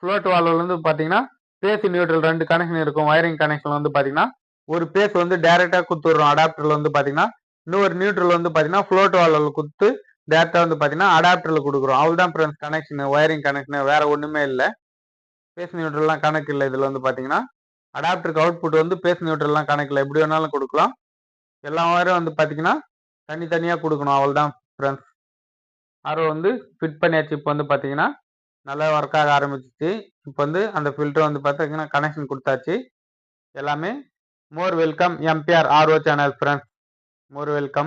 [SPEAKER 1] ஃப்ளோட் வால்வ்ல வந்து பாத்தீங்கன்னா பேஸ் நியூட்ரல் ரெண்டு கனெக்ஷன் இருக்கும். வயரிங் கனெக்ஷன் வந்து பாத்தீங்கன்னா ஒரு பேஸ் வந்து டைரக்டா குத்துறோம் அடாப்டர்ல வந்து பாத்தீங்கன்னா, இன்னொரு நியூட்ரல் வந்து பாத்தீங்கன்னா ஃப்ளோட் வால்வ்ல குத்து டேரக்டா வந்து பாத்தீங்கன்னா அடாப்டர்ல கொடுக்குறோம். அவ்வளவுதான் ஃப்ரெண்ட்ஸ் கனெக்ஷன், வயரிங் கனெக்ஷன், வேற ஒண்ணுமே இல்லை. பேஸ் நியூட்ரல்லாம் கணக்கு இல்லை. இதுல வந்து பாத்தீங்கன்னா அடாப்டருக்கு அவுட்புட் வந்து பேஸ் நியூட்ரல்லாம் கணக்கு இல்லை, எப்படி வேணாலும் கொடுக்கலாம். எல்லா வயரும் வந்து பாத்தீங்கன்னா தனித்தனியா கொடுக்கணும், அவ்வளவுதான் ஃப்ரெண்ட்ஸ். ஆர்ஓ வந்து ஃபிட் பண்ணியாச்சு. இப்போ வந்து பாத்தீங்கன்னா நல்லா ஒர்க் ஆக ஆரம்பிச்சிச்சு. இப்போ வந்து அந்த ஃபில்டர் வந்து பாத்தீங்கன்னா கனெக்ஷன் கொடுத்தாச்சு. எல்லாமே more welcome MBR RO channel friends, more welcome.